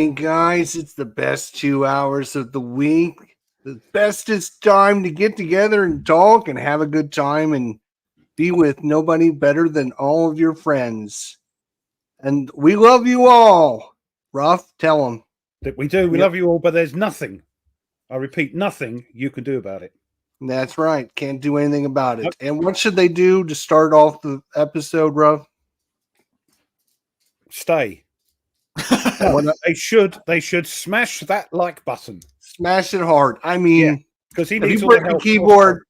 morning, guys. It's the best 2 hours of the week. The bestest time to get together and talk and have a good time and be with nobody better than all of your friends. And we love you all. Ruff, tell them. That we do. We love you all, but there's nothing, I repeat, nothing you can do about it. That's right. Can't do anything about it. And what should they do to start off the episode, Ruff? Stay. They should smash that like button. Smash it hard. I mean, because he if needs you all the break the help. keyboard,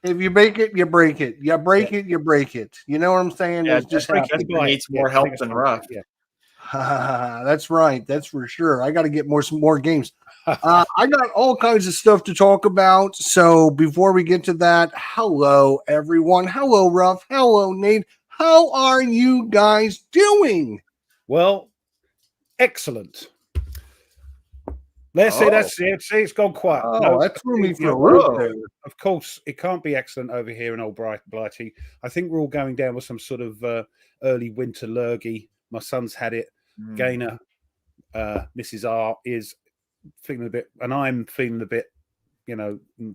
if you break it, you break it. You break it, you break it. You know what I'm saying? Yeah, It's just needs more help than Ruff. Yeah. That's right. That's for sure. I got to get some more games. I got all kinds of stuff to talk about. So before we get to that, hello everyone. Hello Ruff. Hello Nate. How are you guys doing? Well, excellent. Let's say that's it. See, it's gone quiet. No, that threw me for a loop there. Of course, it can't be excellent over here in Old Blighty. I think we're all going down with some sort of early winter lurgy. My son's had it. Gaynor, Mrs. R is feeling a bit, and I'm feeling a bit,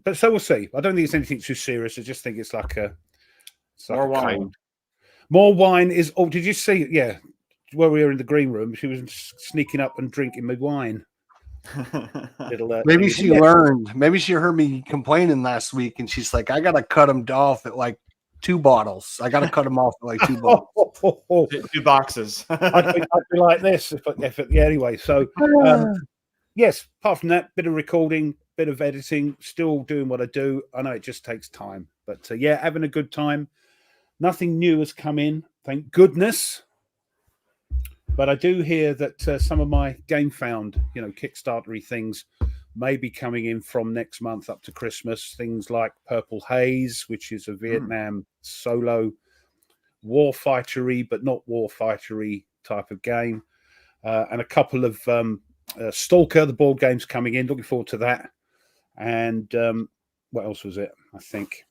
but so we'll see. I don't think it's anything too serious. I just think it's like more wine. Cold. More wine is. Oh, did you see? Yeah, where we were in the green room, she was sneaking up and drinking my wine. Maybe she learned. Maybe she heard me complaining last week, and she's like, "I gotta cut them off at like 2 bottles. I gotta cut them off at like 2 bottles, 2 boxes." I'd be like this anyway. So yes. Apart from that, bit of recording, bit of editing, still doing what I do. I know it just takes time, but having a good time. Nothing new has come in, thank goodness. But I do hear that some of my Game Found, Kickstarter-y things may be coming in from next month up to Christmas. Things like Purple Haze, which is a Vietnam solo warfighter-y, but not warfighter-y type of game. And a couple of Stalker, the board games coming in. Looking forward to that. And what else was it? I think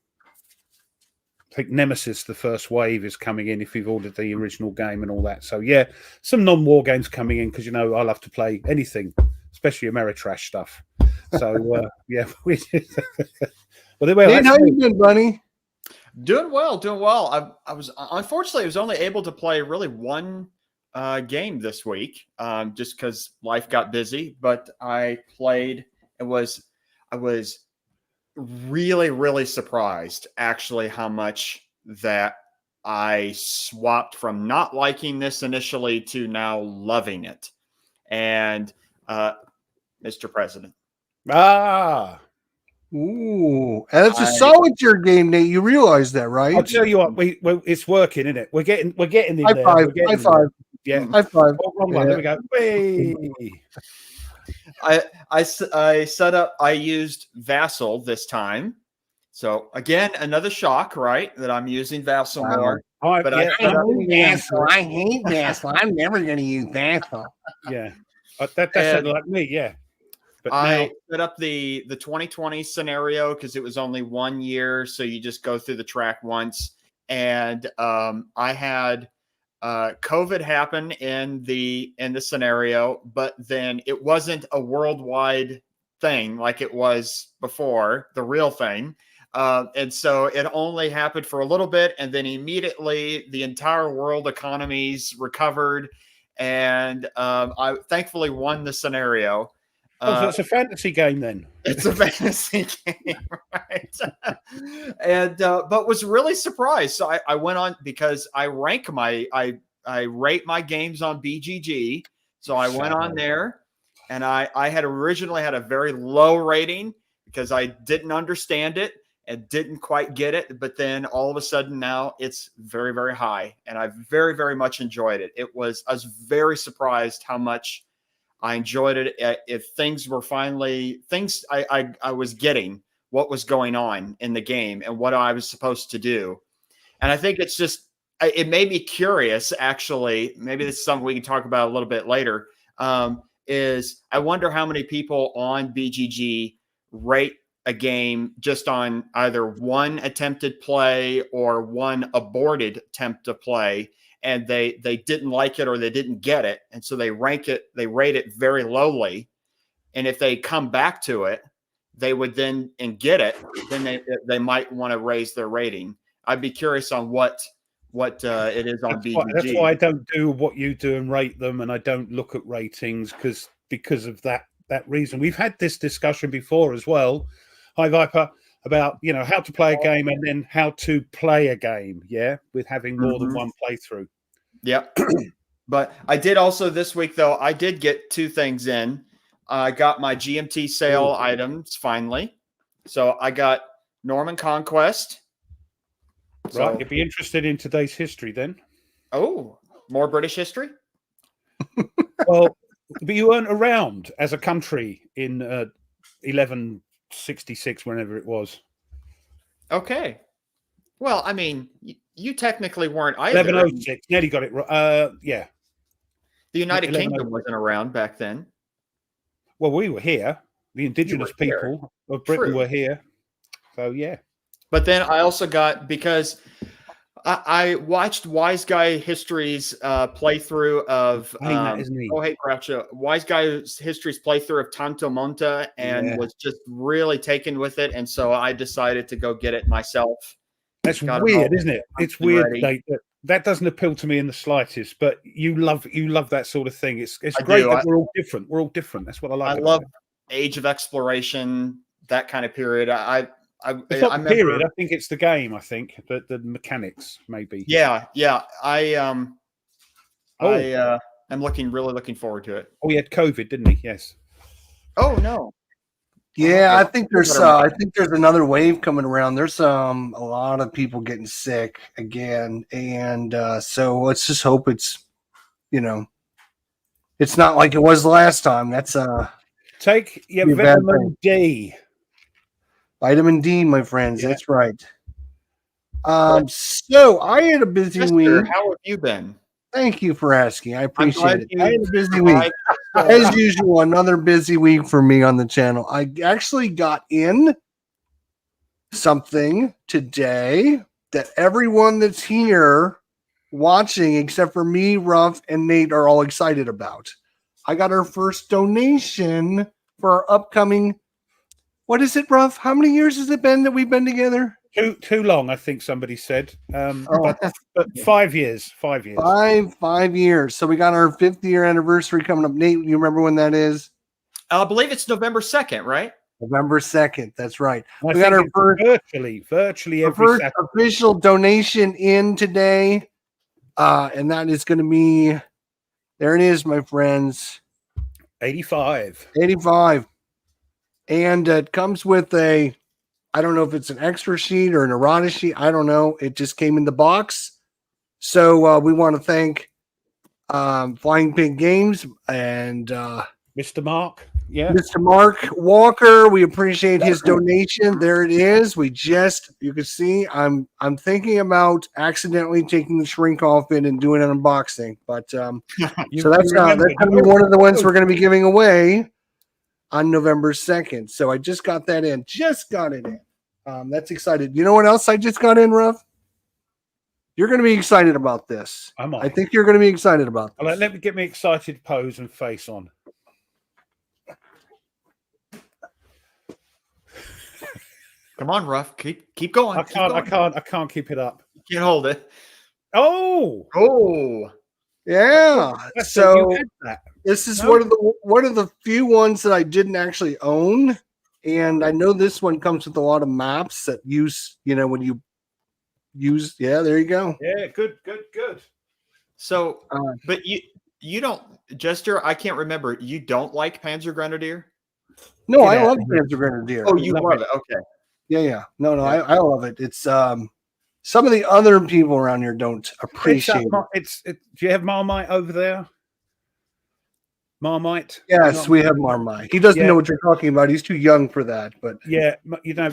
Nemesis, the first wave, is coming in if you've ordered the original game and all that. So, some non-war games coming in because, I love to play anything, especially Ameritrash stuff. So, Well, hey, how you been, Bunny? Doing well. I was unfortunately, I was only able to play really one game this week just because life got busy. But I played. I was really, really surprised actually how much that I swapped from not liking this initially to now loving it. And Mr. President. Ooh, and it's a solitaire game, Nate. You realize that, right? I'll tell you what, it's working, isn't it? We're getting in high there. Five. High five. Yeah. High five. Oh, wrong one. There we go. Hey. I set up, I used Vassal this time. So again, another shock, right? That I'm using Vassal more. I hate Vassal. I'm never going to use Vassal. Yeah. That sounded like me, yeah. But I set up the 2020 scenario because it was only 1 year. So you just go through the track once. And I had COVID happen in the scenario, but then it wasn't a worldwide thing like it was before, the real thing. And so it only happened for a little bit, and then immediately the entire world economies recovered, and I thankfully won the scenario. So it's a fantasy game then. It's a fantasy game, right? And but was really surprised. So I went on because I rate my games on BGG. So I went on there, and I had originally had a very low rating because I didn't understand it and didn't quite get it. But then all of a sudden now it's very, very high, and I very, very much enjoyed it. I was very surprised how much I enjoyed it. If things were finally I was getting what was going on in the game and what I was supposed to do. And I think it's just, it made me curious, actually. Maybe this is something we can talk about a little bit later. Is I wonder how many people on BGG rate a game just on either one attempted play or one aborted attempt to play. and they didn't like it or they didn't get it, and so they rate it very lowly. And if they come back to it, they would then and get it, then they might want to raise their rating. I'd be curious on what it is on BGG. That's why I don't do what you do and rate them, and I don't look at ratings because of that reason. We've had this discussion before as well. Hi Viper, about how to play a game and then how to play a game. Yeah, with having more than one playthrough. Yep. But I did also this week though. I did get 2 things in. I got my GMT sale items finally. So I got Norman Conquest. Right, you'd be interested in today's history then. Oh, more British history? Well, but you weren't around as a country in 1166, whenever it was. Okay. Well, I mean, you technically weren't either. 1106. Nearly got it right. Yeah. The United Kingdom wasn't around back then. Well, we were here. The indigenous people of Britain were here. So, yeah. But then I also got, because I watched Wise Guy History's playthrough of Wise Guy's History's playthrough of Tanto Monta, and was just really taken with it, and so I decided to go get it myself. That's weird, isn't it? It's weird. That doesn't appeal to me in the slightest. But you love that sort of thing. It's great that we're all different. We're all different. That's what I like. I love Age of Exploration, that kind of period. It's not the period. I think it's the game. I think the mechanics, maybe. Yeah. I'm really looking forward to it. Oh, he had COVID, didn't he? Yes. Oh no. Yeah, I think there's another wave coming around. There's a lot of people getting sick again, and so let's just hope it's it's not like it was last time. That's take your vitamin D. Vitamin D, my friends. Yeah. That's right. So I had a busy week. How have you been? Thank you for asking. I appreciate it. I had a busy week. As usual, another busy week for me on the channel. I actually got in something today that everyone that's here watching, except for me, Ruff, and Nate, are all excited about. I got our first donation for our upcoming. What is it, Ruff? How many years has it been that we've been together? Too long, I think somebody said. But 5 years. 5 years. 5 years. So we got our 5th year anniversary coming up. Nate, you remember when that is? I believe it's November 2nd, right? November 2nd. That's right. We got our first virtually every first official donation in today. And that is going to be, there it is, my friends. 85. And it comes with I don't know if it's an extra sheet or an errata sheet. I don't know. It just came in the box. So we want to thank Flying Pig Games and Mr. Mark. Yeah. Mr. Mark Walker. We appreciate his donation. There it is. You can see I'm thinking about accidentally taking the shrink off it and doing an unboxing. But so that's going to be one of the ones we're going to be giving away on November 2nd. So I just got that in. Just got it in. That's excited. You know what else I just got in, Ruff? You're going to be excited about this. I think you're going to be excited about this. Let me get me excited pose and face on. Come on, Ruff. Keep going. I can't keep it up. You can't hold it. Oh. Yeah. So this is one of the few ones that I didn't actually own, and I know this one comes with a lot of maps that use, when you use. Yeah, there you go. Yeah, good. So, but you don't, Jester. I can't remember. You don't like Panzer Grenadier? No, I love Panzer Grenadier. Oh, you love it. Okay. Yeah. No, I love it. It's some of the other people around here don't appreciate it. Do you have Marmite over there? Marmite? Yes, we have Marmite. He doesn't know what you're talking about. He's too young for that. But yeah,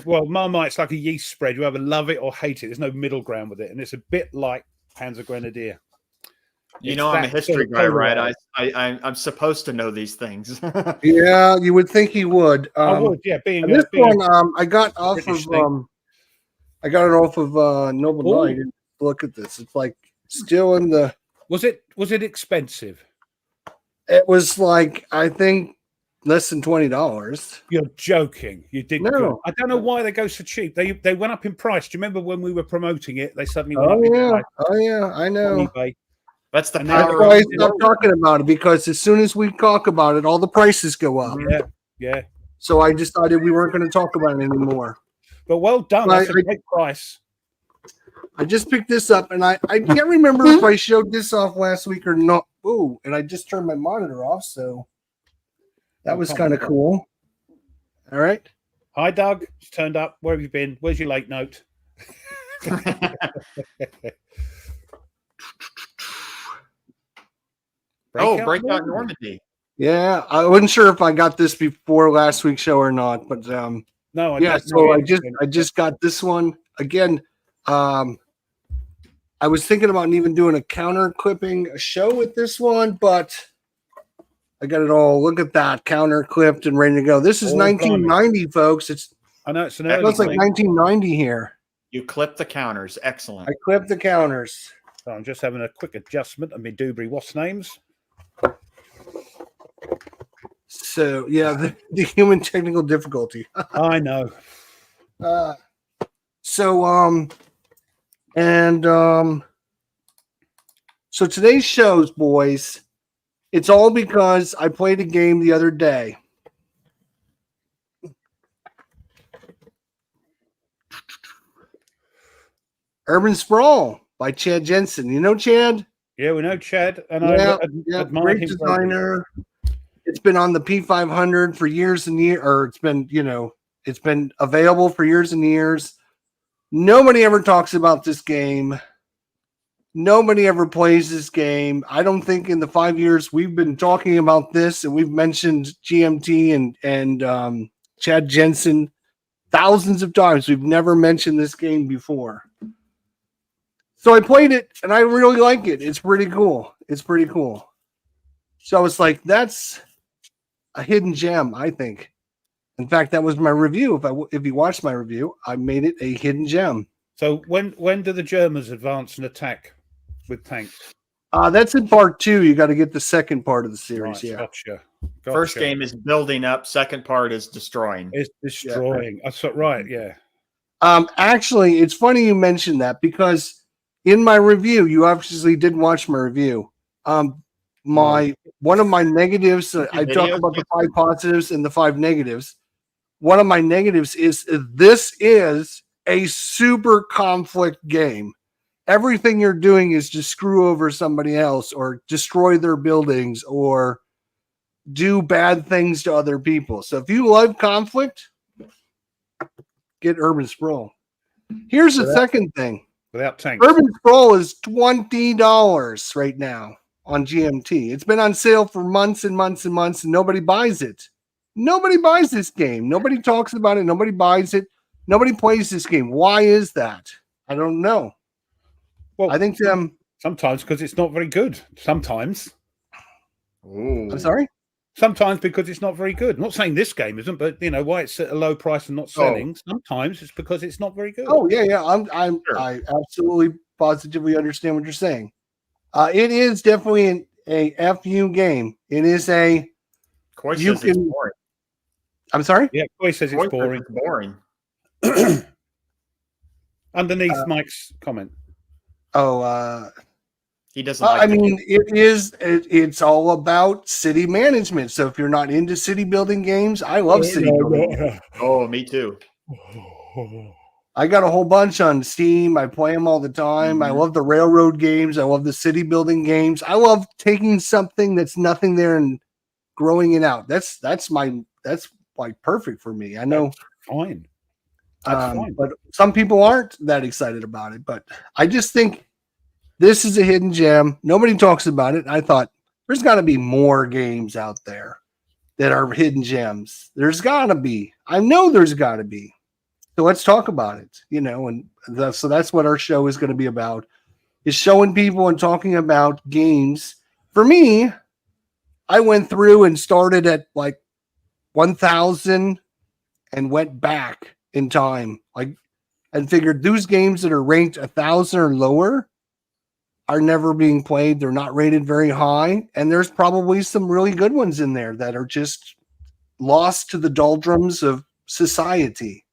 Marmite's like a yeast spread. You either love it or hate it. There's no middle ground with it, and it's a bit like Panzer Grenadier. I'm a history guy, right? I'm supposed to know these things. Yeah, you would think he would. I would, yeah. I got off of I got it off of Noble Knight. Look at this. It's like still in the Was it expensive? It was like, I think, less than $20. You're joking. You did good. No. I don't know why they go so cheap. They went up in price. Do you remember when we were promoting it? They suddenly went Oh up in yeah, price oh yeah, I on know. eBay. That's the And That's power why I of stopped talking about it, because as soon as we talk about it, all the prices go up. Mhm. Yeah. So I decided we weren't going to talk about it anymore. But well done. Well, That's a great price. I just picked this up, and I can't remember if I showed this off last week or not. Ooh, and I just turned my monitor off, so that was kind of cool. All right. Hi, Doug. It's turned up. Where have you been? Where's your late note? Breakout Normandy. Yeah, I wasn't sure if I got this before last week's show or not, but No, yeah. So I just got this one again. I was thinking about even doing a counter clipping show with this one, but I got it all. Look at that, counter clipped and ready to go. This is 1990, folks. I know it's an It early looks like thing. 1990 here. You clip the counters. Excellent. I clipped the counters. So I'm just having a quick adjustment of my Dewberry Wasp names. So yeah, the human technical difficulty. I know. So today's shows, boys, it's all because I played a game the other day. Urban Sprawl by Chad Jensen. You know Chad? Yeah, we know Chad, and Yeah, I admire great him. designer. It's been on the P500 for years and years, or it's been available for years and years. Nobody ever talks about this game. Nobody ever plays this game. I don't think in the 5 years we've been talking about this, and we've mentioned GMT and Chad Jensen thousands of times. We've never mentioned this game before. So I played it, and I really like it. It's pretty cool. So it's like, that's a hidden gem, I think. In fact, that was my review. If you watched my review, I made it a hidden gem. So when do the Germans advance and attack with tanks? That's in part 2. You got to get the second part of the series. Right, Yeah. Gotcha. First game is building up. Second part is destroying. It's destroying. That's right. Yeah. Actually, it's funny you mentioned that, because in my review, you obviously didn't watch my review. One of my negatives, I talk about the 5 positives and the 5 negatives. One of my negatives is this is a super conflict game. Everything you're doing is to screw over somebody else or destroy their buildings or do bad things to other people. So if you love conflict, get Urban Sprawl. Here's the second thing. Without tanks. Urban Sprawl is $20 right now on GMT. It's been on sale for months and months and months, and nobody buys it. Nobody buys this game. Nobody talks about it. Nobody buys it. Nobody plays this game. Why is that? I don't know. Well, I think sometimes because it's not very good. Sometimes. Ooh. I'm sorry? Sometimes because it's not very good. I'm not saying this game isn't, but why it's at a low price and not selling. Sometimes it's because it's not very good. Oh yeah. I absolutely positively understand what you're saying. It is definitely a FU game. It is a. Coy says it's boring. I'm sorry? Yeah, Coy says it's boring. Boring. Underneath Mike's comment. Oh, he doesn't. Like it's all about city management. So if you're not into city building games, I love city building games. Oh, me too. I got a whole bunch on Steam. I play them all the time. I love the railroad games. I love the city building games. I love taking something that's nothing there and growing it out. That's like perfect for me. I know. Fine. Fine. But some people aren't that excited about it. But I just think this is a hidden gem. Nobody talks about it. I thought there's got to be more games out there that are hidden gems. There's got to be. I know there's got to be. So let's talk about it, so that's what our show is going to be about, is showing people and talking about games. For me, I went through and started at like 1,000 and went back in time, and figured those games that are ranked 1,000 or lower, are never being played. They're not rated very high. And there's probably some really good ones in there that are just lost to the doldrums of society.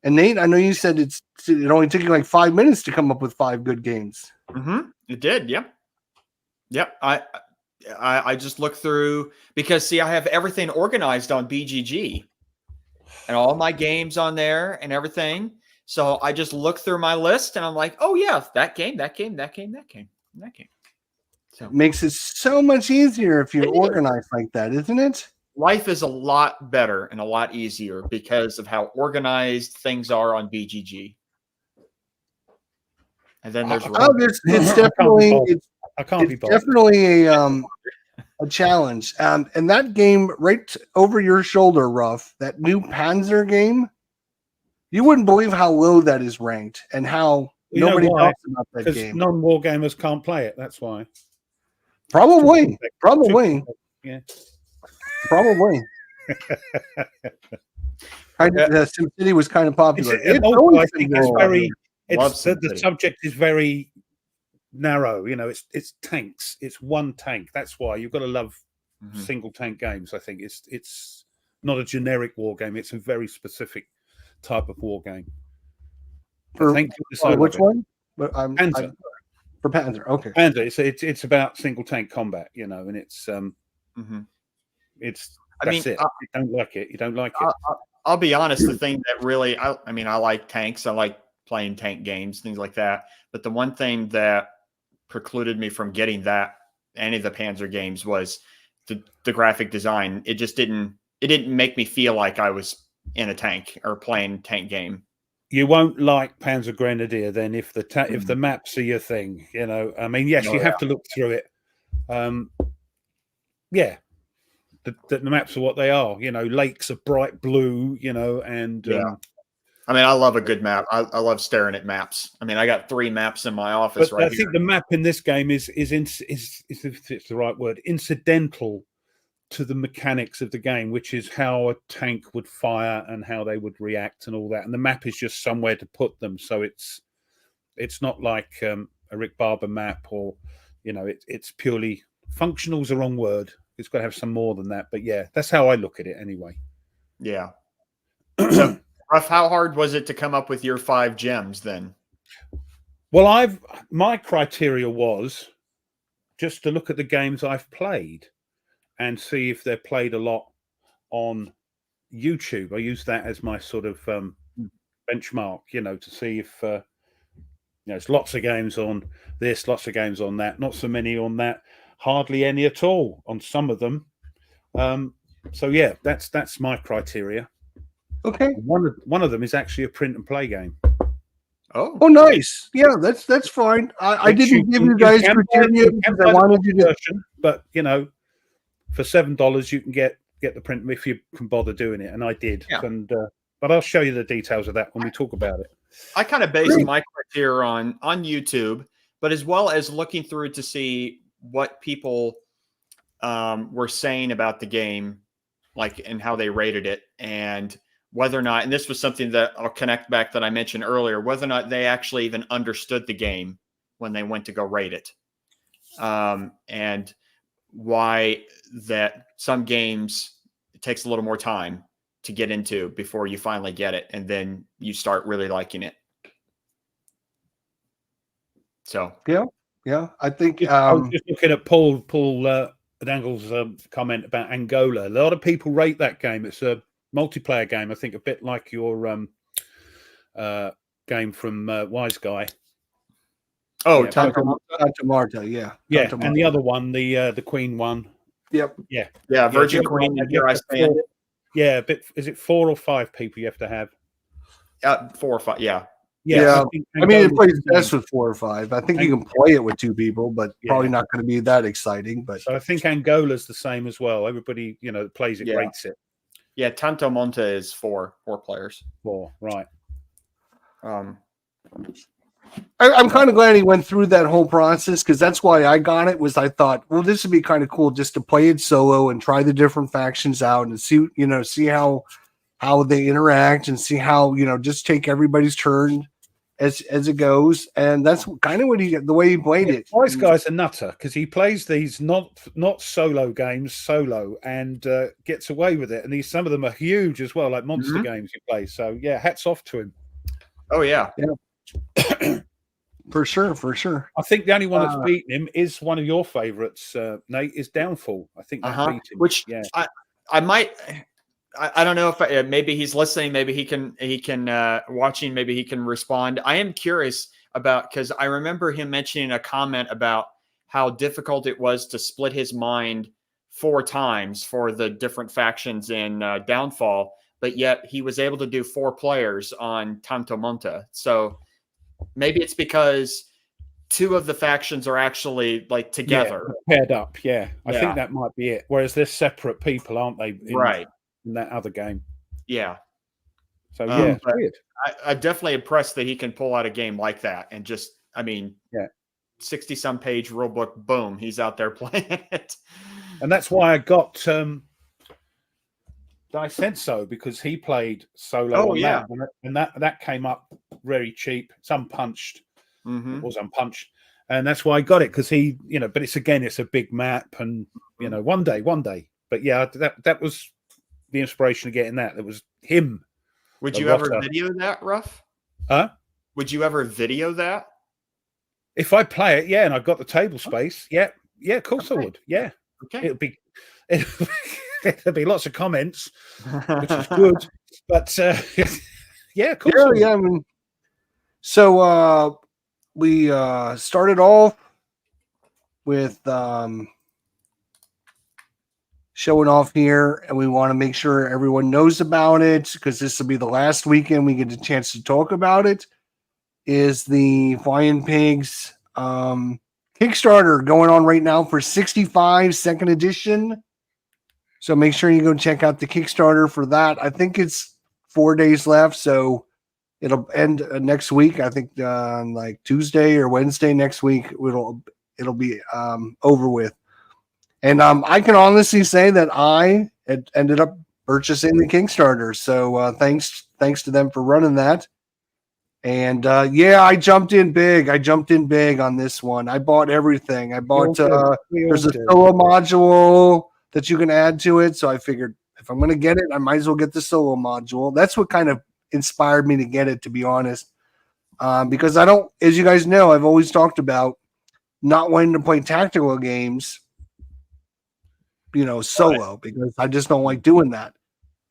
And Nate, I know you said it only took you like 5 minutes to come up with 5 good games. Mm-hmm. It did. Yep. Yep. I just looked through because see, I have everything organized on BGG and all my games on there and everything. So I just look through my list and I'm like, oh yeah, that game. So It makes it so much easier if you're organized like that, isn't it? life is a lot better and a lot easier because of how organized things are on BGG. And then there's it's definitely definitely a challenge. And that game right over your shoulder, Ruff, that new Panzer game, you wouldn't believe how low that is ranked and how nobody talks about that game. Non-war gamers can't play it. That's why. Probably. Yeah. Probably. SimCity was kind of popular. The subject is very narrow. You know, it's tanks. It's one tank. That's why you've got to love single tank games. I think it's not a generic war game. It's a very specific type of war game. Which one? Panzer. For Panzer, okay. Panzer. It's about single tank combat. You know, and it's that's it. You don't like it. You don't like it. I'll be honest. The thing that really, I like tanks. I like playing tank games, things like that. But the one thing that precluded me from getting any of the Panzer games was the graphic design. It just didn't make me feel like I was in a tank or playing tank game. You won't like Panzer Grenadier then if the maps are your thing. You know, I mean, yes, you have to look through it. Yeah. The maps are what they are, you know. Lakes are bright blue, you know, and I mean, I love a good map. I love staring at maps. I mean, I got 3 maps in my office right here. I think the map in this game is if it's the right word, incidental to the mechanics of the game, which is how a tank would fire and how they would react and all that. And the map is just somewhere to put them, so it's not like a Rick Barber map, or you know, it's purely functional is the wrong word. It's got to have some more than that. But yeah, that's how I look at it anyway. Yeah. So, Ruff, how hard was it to come up with your 5 gems then? Well, my criteria was just to look at the games I've played and see if they're played a lot on YouTube. I use that as my sort of benchmark, you know, to see if there's lots of games on this, lots of games on that, not so many on that. Hardly any at all on some of them. So yeah, that's my criteria. Okay. One of them is actually a print and play game. Oh, nice. Yeah, that's fine. I didn't give you guys criteria because I wanted you to. But you know, for $7 you can get the print if you can bother doing it, and I did. Yeah. And but I'll show you the details of that when we talk about it. I kind of based my criteria on YouTube, but as well as looking through to see what people were saying about the game, like, and how they rated it, and whether or not, and this was something that I'll connect back that I mentioned earlier, whether or not they actually even understood the game when they went to go rate it. And why that some games, it takes a little more time to get into before you finally get it. And then you start really liking it. So, yeah, I think I was just looking at Paul Dangle's comment about Angola. A lot of people rate that game. It's a multiplayer game, I think, a bit like your game from Wise Guy. Oh, yeah, Tanta Marta, yeah. Yeah, Tanta and the other one, the Queen one. Yep. Yeah. Yeah, Virgin Queen. Yeah, a bit. Is it 4 or 5 people you have to have? 4 or 5. Yeah. Yeah. I mean, it plays best with 4 or 5. I think you can play it with 2 people, but probably not going to be that exciting. But so I think Angola's the same as well. Everybody, you know, that plays it rates it. Yeah, Tanto Monte is 4 players. 4, right. I'm kind of glad he went through that whole process, because that's why I got it. Was I thought, well, this would be kind of cool just to play it solo and try the different factions out and see how they interact and see how, just take everybody's turn as it goes, and that's kind of what the way he played it. This guy's a nutter because he plays these not solo games solo and gets away with it. And some of them are huge as well, like monster games he plays. So yeah, hats off to him. Oh yeah. For sure. I think the only one that's beaten him is one of your favorites, Nate, is Downfall. I think that beat him. Which yeah. I might. I don't know if maybe he's listening. Maybe he can watching. Maybe he can respond. I am curious about, because I remember him mentioning a comment about how difficult it was to split his mind 4 times for the different factions in Downfall, but yet he was able to do 4 players on Tanto Monta. So maybe it's because 2 of the factions are actually like together, paired up. Yeah, I think that might be it. Whereas they're separate people, aren't they? Right. In that other game. Yeah. So yeah, it's weird. I'm definitely impressed that he can pull out a game like that and just, 60 some page rule book, boom, he's out there playing it. And that's why I got Dicenso, because he played solo on that, and that came up very cheap. It's unpunched. It was unpunched. And that's why I got it, because he, but it's a big map, and one day. But yeah, that was the inspiration of getting that. It was him. Would you ever video that, Ruff? Huh? Would you ever video that? If I play it, and I've got the table space, of course I would. Yeah. Okay. There'll be lots of comments, which is good. But of course. Yeah. I mean, so we started off with showing off here, and we want to make sure everyone knows about it, because this will be the last weekend we get a chance to talk about it, is the Flying Pigs Kickstarter going on right now for 65 second edition. So make sure you go check out the Kickstarter for that. I think it's 4 days left, so it'll end next week. I think on like Tuesday or Wednesday next week it'll be over with. And I can honestly say that I had ended up purchasing the Kickstarter. So thanks to them for running that. And I jumped in big. On this one. I bought everything. I bought there's a solo module that you can add to it. So I figured if I'm going to get it, I might as well get the solo module. That's what kind of inspired me to get it, to be honest. Because I don't, as you guys know, I've always talked about not wanting to play tactical games, solo, because I just don't like doing that.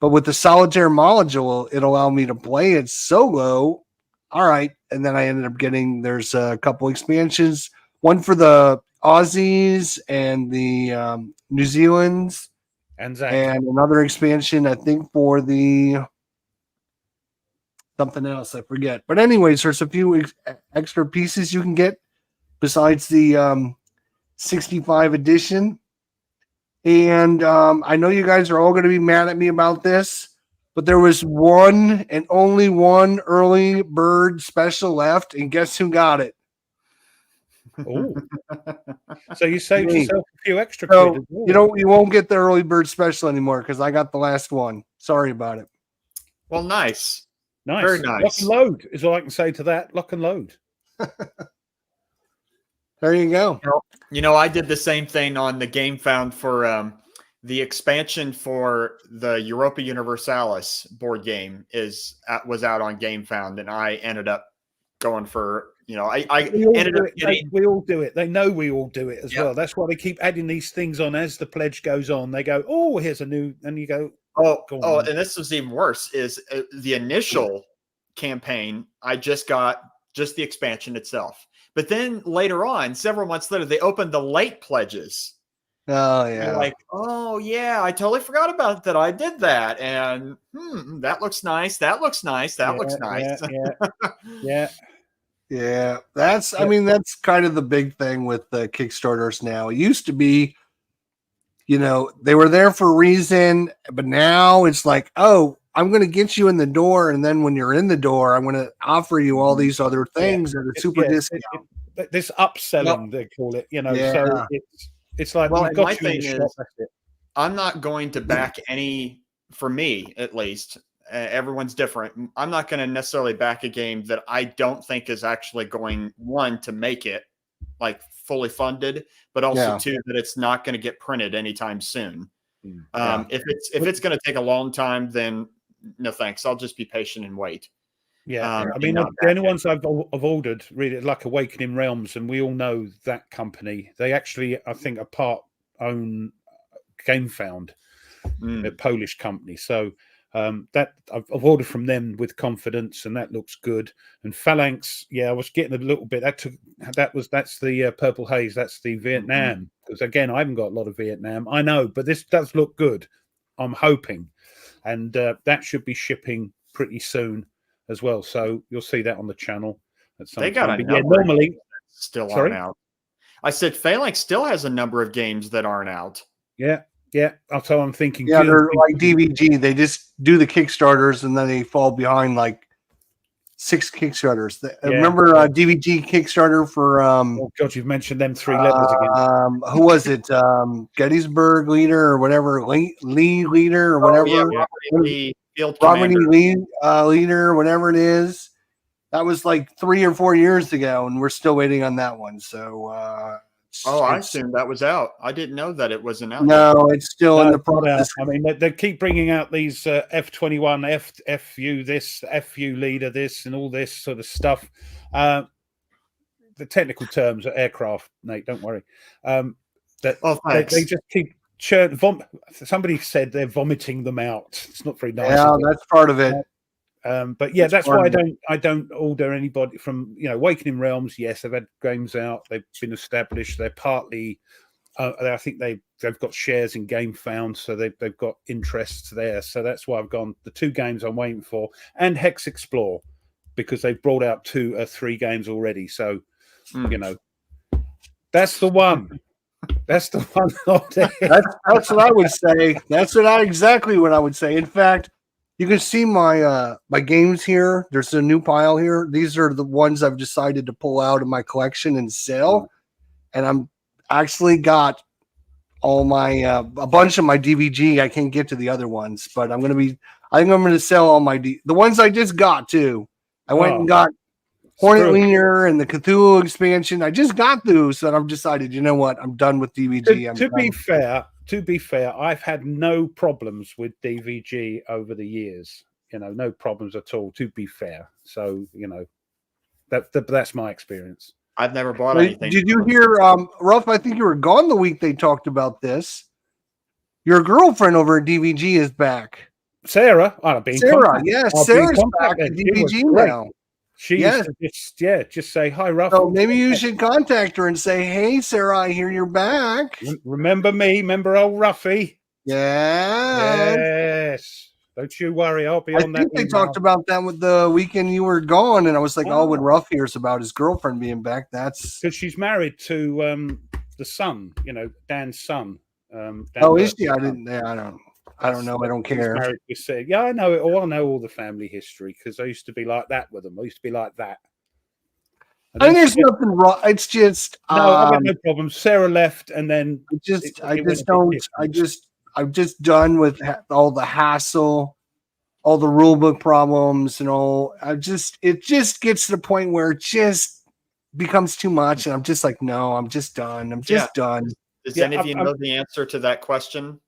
But with the solitaire module, it allowed me to play it solo. All right. And then I ended up there's a couple expansions, one for the Aussies and the New Zealand's, and another expansion, I think, for the something else, I forget. But anyways, there's a few extra pieces you can get besides the 65 edition. And I know you guys are all going to be mad at me about this, but there was one and only one early bird special left, and guess who got it? Oh, so you saved yourself a few extra quid. You won't get the early bird special anymore because I got the last one. Sorry about it. Well, nice. Very nice. Lock and load is all I can say to that. Lock and load. There you go. I did the same thing on the Game Found for the expansion for the Europa Universalis board game was out on Game Found, and I ended up going for, I ended up getting. We all do it. They know we all do it as well. That's why they keep adding these things on as the pledge goes on. They go, oh, here's a new, and you go, and this was even worse. Is the initial campaign? I just got the expansion itself. But then later on, several months later, they opened the late pledges. Oh, yeah. Like, oh, yeah, I totally forgot about that. I did that. And that looks nice. That looks nice. That looks nice. Yeah. That's kind of the big thing with the Kickstarters now. It used to be, they were there for a reason, but now it's like, oh, I'm going to get you in the door, and then when you're in the door, I'm going to offer you all these other things at a super discount. This upselling, they call it, So it's like, well, my thing is, I'm not going to back any, for me at least, everyone's different. I'm not going to necessarily back a game that I don't think is actually going, one, to make it like fully funded, but also two, that it's not going to get printed anytime soon. If it's going to take a long time, then no thanks. I'll just be patient and wait. Yeah, I mean, the only ones I've ordered, really, like Awakening Realms, and we all know that company. They actually, I think, are part own GameFound, a Polish company. So that I've ordered from them with confidence, and that looks good. And Phalanx, I was getting a little bit. That's the Purple Haze. That's the Vietnam. Because again, I haven't got a lot of Vietnam. I know, but this does look good. I'm hoping, and that should be shipping pretty soon as well. So you'll see that on the channel at some time. But normally still aren't out. I said Phalanx still has a number of games that aren't out. Yeah. So I'm thinking. Yeah, they're like DVG. They just do the Kickstarters and then they fall behind like 6 Kickstarters. Remember DVG Kickstarter for oh God, you've mentioned them 3 letters again. Who was it? Gettysburg Leader or whatever, Lee Leader or whatever. Robert E. Lee Leader, or whatever it is. That was like 3 or 4 years ago, and we're still waiting on that one. So I assumed that was out. I didn't know that it wasn't out. No, it's still in the process. I mean, they keep bringing out these F21, FU this, FU Leader this, and all this sort of stuff. The technical terms are aircraft, Nate. Don't worry. They just keep somebody said they're vomiting them out. It's not very nice. Yeah, that's part of it. But that's why I don't order anybody from Awakening Realms. Yes, they've had games out. They've been established. They're partly. I think they've got shares in GameFound, so they've got interests there. So that's why I've gone the 2 games I'm waiting for, and Hex Explore, because they've brought out 2 or 3 games already. So that's the one. That's the one. That's what I would say. That's exactly what I would say. In fact, you can see my my games here. There's a new pile here. These are the ones I've decided to pull out of my collection and sell. And I'm actually got all my a bunch of my DVG. I can't get to the other ones, but I think I'm gonna sell all my the ones I just got too. I went and got Hornet Leader and the Cthulhu expansion. I just got those, and I've decided, you know what? I'm done with DVG. To be fair, I've had no problems with DVG over the years. No problems at all. To be fair, so that's my experience. I've never bought anything. Did you hear, Ruff? I think you were gone the week they talked about this. Your girlfriend over at DVG is back. Sarah, Sarah's back at DVG now. She used to just say hi, Ruff. So maybe you should contact her and say, "Hey, Sarah, I hear you're back. Remember me? Remember old Ruffy?" Yeah. Yes. Don't you worry. I'll be on that. I think they talked about that with the weekend you were gone, and I was like, "Oh, when Ruff hears about his girlfriend being back, that's because she's married to the son. Dan's son. Is she? I don't know. I don't care. Yeah, I know it all. I know all the family history because I used to be like that with them. I used to be like that. I think there's nothing wrong. It's just no, I've got no problem. Sarah left, and then I'm just done with all the hassle, all the rule book problems, and all. It just gets to the point where it just becomes too much, and I'm just like, no, I'm just done. I'm just done. Does any of you know the answer to that question?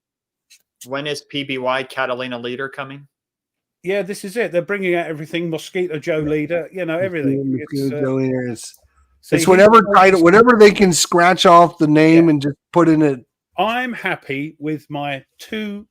When is PBY Catalina Leader coming? Yeah, this is it. They're bringing out everything. Mosquito Joe Leader, everything. It's whatever they can scratch off the name and just put in it. I'm happy with my 2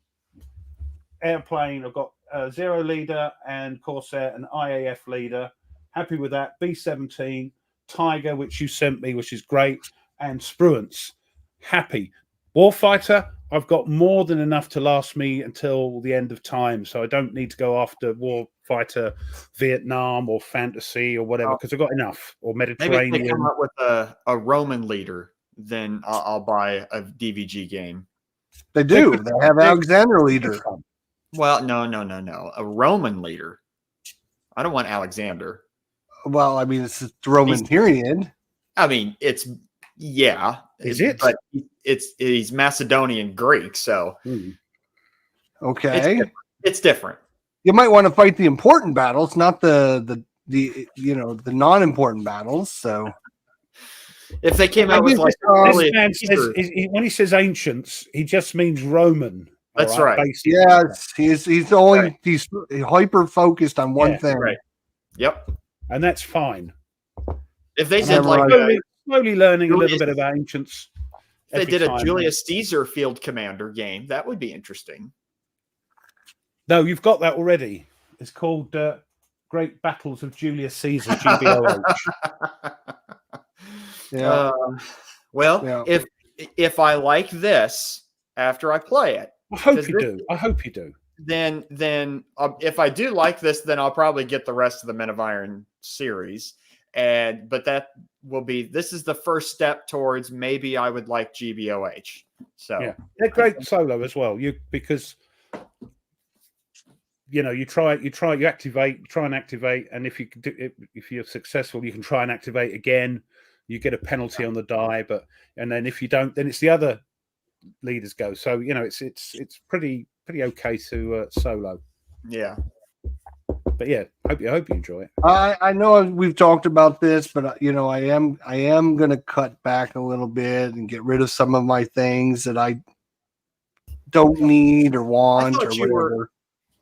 airplane. I've got Zero Leader and Corsair and IAF Leader. Happy with that. B-17, Tiger, which you sent me, which is great, and Spruance. Happy. Warfighter, I've got more than enough to last me until the end of time, so I don't need to go after Warfighter Vietnam or Fantasy or whatever because I've got enough, or Mediterranean. Maybe if they come up with a Roman leader, then I'll buy a DVG game. They do. They have Alexander Leader. Well, no. A Roman leader. I don't want Alexander. Well, I mean, it's the Roman period. I mean, it's Is it? But he's Macedonian Greek, so okay, it's different. You might want to fight the important battles, not the non-important battles. So If they came I out with guess like This really man says, when he says ancients, he just means Roman. That's right. Basically. yes, he's only he's hyper focused on one thing. Right. Yep. And that's fine. If they And said I'm like slowly learning a little Julius- bit about ancients. if they every did a time. Julius Caesar Field Commander game, that would be interesting. No, you've got that already. It's called Great Battles of Julius Caesar, GBOH. Yeah. Well, if I like this after I play it, I hope you do. I hope you do. then if I do like this, then I'll probably get the rest of the Men of Iron series. But that will be, this is the first step towards maybe I would like GBOH. So yeah, they're great solo as well. Because you try and activate, and if you can do it, if you're successful, you can try and activate again. You get a penalty on the die, and then if you don't, then it's the other leaders go. So it's pretty okay to solo. Yeah. But yeah, I hope you enjoy it. I know we've talked about this, but I am going to cut back a little bit and get rid of some of my things that I don't need or want or whatever.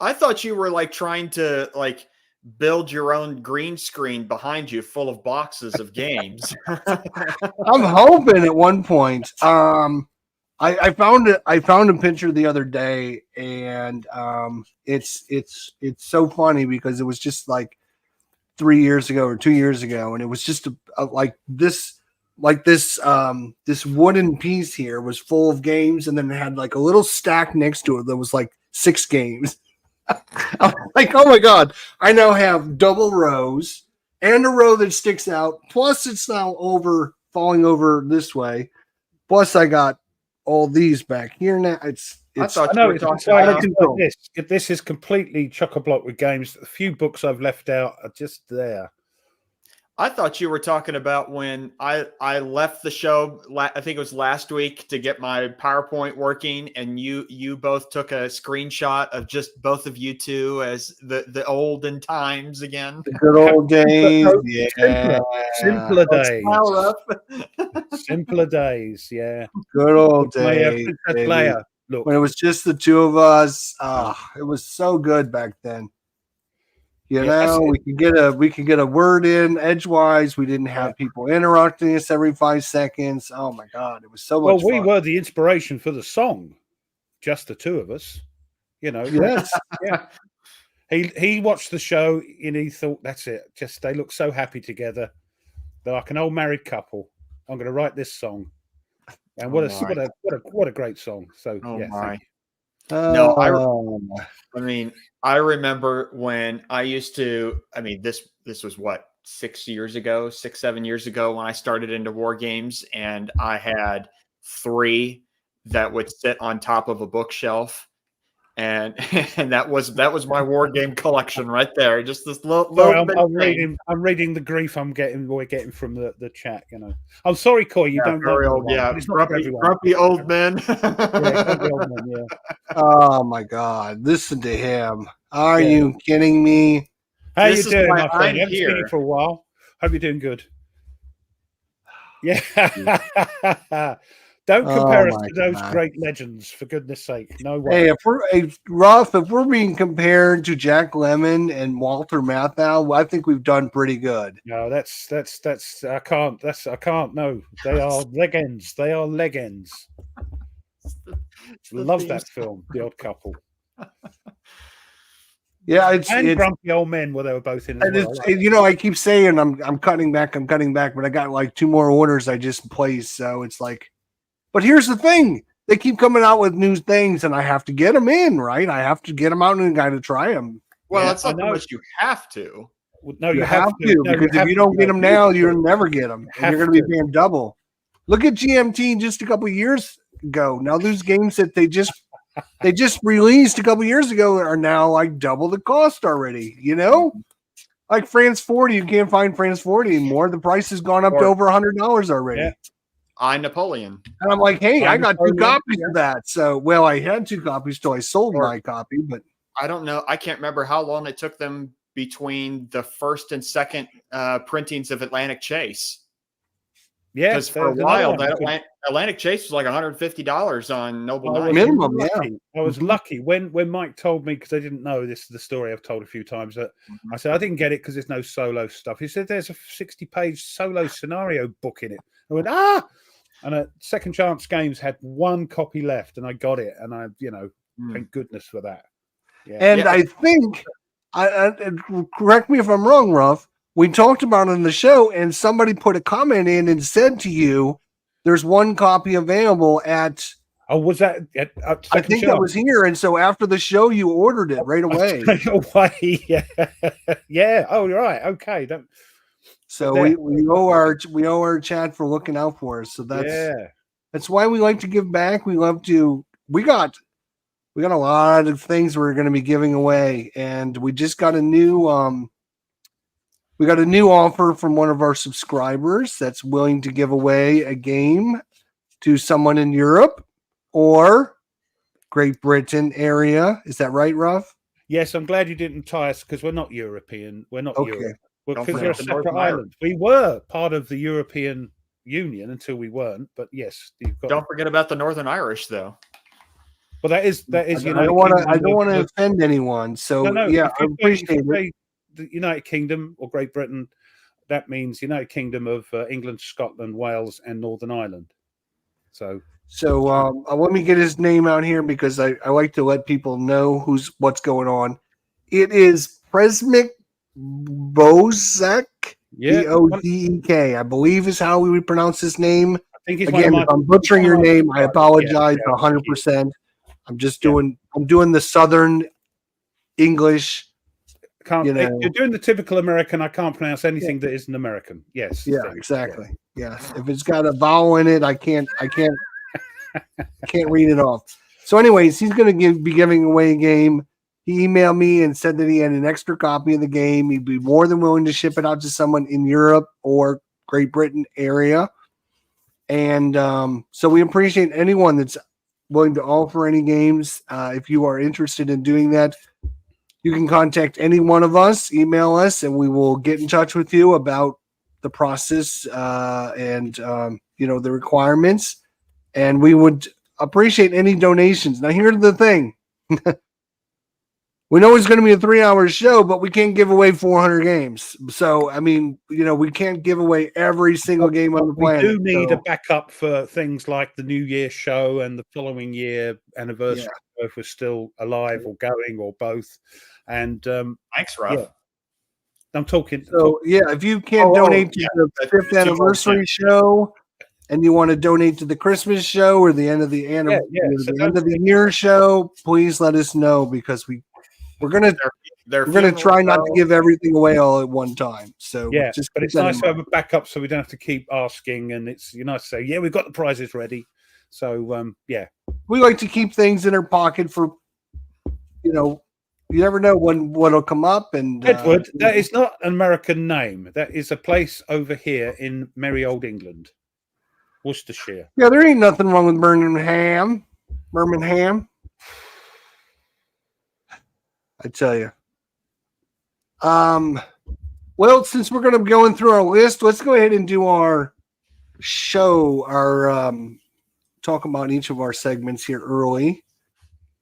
I thought you were like trying to like build your own green screen behind you full of boxes of games. I'm hoping at one point. I found a picture the other day, and it's so funny because it was just like 3 years ago or 2 years ago, and it was just this wooden piece here was full of games, and then it had like a little stack next to it that was like 6 games. I'm like, oh my god, I now have double rows and a row that sticks out, plus it's now falling over this way, plus I got all these back here now. I thought you were talking about this is completely chock-a-block with games. The few books I've left out are just there. I thought you were talking about when I left the show. I think it was last week to get my PowerPoint working, and you both took a screenshot of just both of you two as the olden times again. The good old days, yeah. Simpler days. Simpler days, yeah. Good old days. Look, when it was just the two of us, it was so good back then. We could get a word in edgewise. We didn't have people interrupting us every 5 seconds. Oh my god, it was so much fun. We were the inspiration for the song, just the two of us. Yes. Yeah. He watched the show and he thought, that's it. Just they look so happy together. They're like an old married couple. I'm going to write this song. And what a great song. So thank you. I remember when I used to. This was what 7 years ago when I started into war games, and I had 3 that would sit on top of a bookshelf, and that was my war game collection right there. Just this little. I'm reading the grief we're getting from the chat. I'm sorry, Coy. You don't know. Old, grumpy old men. Grumpy old men. Yeah. Oh my God! Listen to him. Are you kidding me? How you doing, my friend? I haven't seen you for a while. Hope you're doing good. Yeah. Don't compare us to those great legends, for goodness sake. No way. Hey, if we're being compared to Jack Lemmon and Walter Matthau, I think we've done pretty good. No, that's I can't. No, they are legends. They are legends. Love that film, The Odd Couple. Yeah, it's Grumpy Old Men, where they were both in. I keep saying I'm cutting back, but I got like 2 more orders I just placed, so it's like. But here's the thing: they keep coming out with new things, and I have to get them in, right? I have to get them out and I got to try them. Well, that's not much you have to. No, you have to because if you don't get them now, you'll never get them. And you're going to be paying double. Look at GMT just a couple of years ago. Now those games that they just released a couple of years ago are now like double the cost already. Like France 40, you can't find France 40 anymore. The price has gone up to over $100 already. Yeah. Napoleon. And I'm like, hey, I got 2 copies of that. So, I had 2 copies till I sold my copy, but I don't know. I can't remember how long it took them between the first and second printings of Atlantic Chase. Yeah, Because for a while, that Atlantic Chase was like $150 on Noble Knight. Minimum, yeah. I was lucky when Mike told me, because I didn't know, this is the story I've told a few times, that I said I didn't get it because there's no solo stuff. He said there's a 60-page solo scenario book in it. I went, and at Second Chance Games had one copy left, and I got it, and I, thank goodness for that. Yeah. And I think, I correct me if I'm wrong, Ruff, we talked about it on the show, and somebody put a comment in and said to you, there's one copy available at... Oh, was that at I think that was here, and so after the show, you ordered it right away. Straight away, yeah. Yeah, oh, you're right, okay. So we owe our chat for looking out for us. So that's why we like to give back. We love to... We got a lot of things we're going to be giving away, and we just got a new offer from one of our subscribers that's willing to give away a game to someone in Europe or Great Britain area. Is that right, Ruff? Yes, I'm glad you didn't tie us, because we're not European. We're not Europe. Because we're a separate Ireland. island. We were part of the European Union until we weren't, but yes, Don't forget about the Northern Irish, though. Well, that is I don't want to offend anyone. So yeah, I appreciate it. The United Kingdom or Great Britain, that means United Kingdom of England, Scotland, Wales, and Northern Ireland. So let me get his name out here, because I like to let people know what's going on. It is Presmic Bozek, Bozek, I believe is how we would pronounce his name. I think he's Again, if I'm butchering your name, I apologize 100%. I'm just doing the Southern English. You're doing the typical American. I can't pronounce anything that isn't American. Yes. Yeah, exactly. Yeah. If it's got a vowel in it, I can't read it off. So anyways, he's going to be giving away a game. He emailed me and said that he had an extra copy of the game. He'd be more than willing to ship it out to someone in Europe or Great Britain area. And so we appreciate anyone that's willing to offer any games. If you are interested in doing that, you can contact any one of us, email us, and we will get in touch with you about the process and the requirements. And we would appreciate any donations. Now, here's the thing. We know it's going to be a 3-hour show, but we can't give away 400 games. So, I mean, we can't give away every single game on the planet. We do need a backup for things like the New Year show and the following year anniversary, if we're still alive or going or both. And thanks, Rob. Yeah. I'm talking. So, if you can't donate to the 5th anniversary show, and you want to donate to the Christmas show or the end of the end of the year show, please let us know, because we're gonna try not to give everything away all at one time. So but it's nice to have a backup, so we don't have to keep asking, and it's nice to say, we've got the prizes ready. So we like to keep things in our pocket for you never know what'll come up. And Edward, that is not an American name. That is a place over here in merry old England. Worcestershire. Yeah, there ain't nothing wrong with Birmingham. I tell you. Well, since we're going to be going through our list, let's go ahead and do our show, talk about each of our segments here early,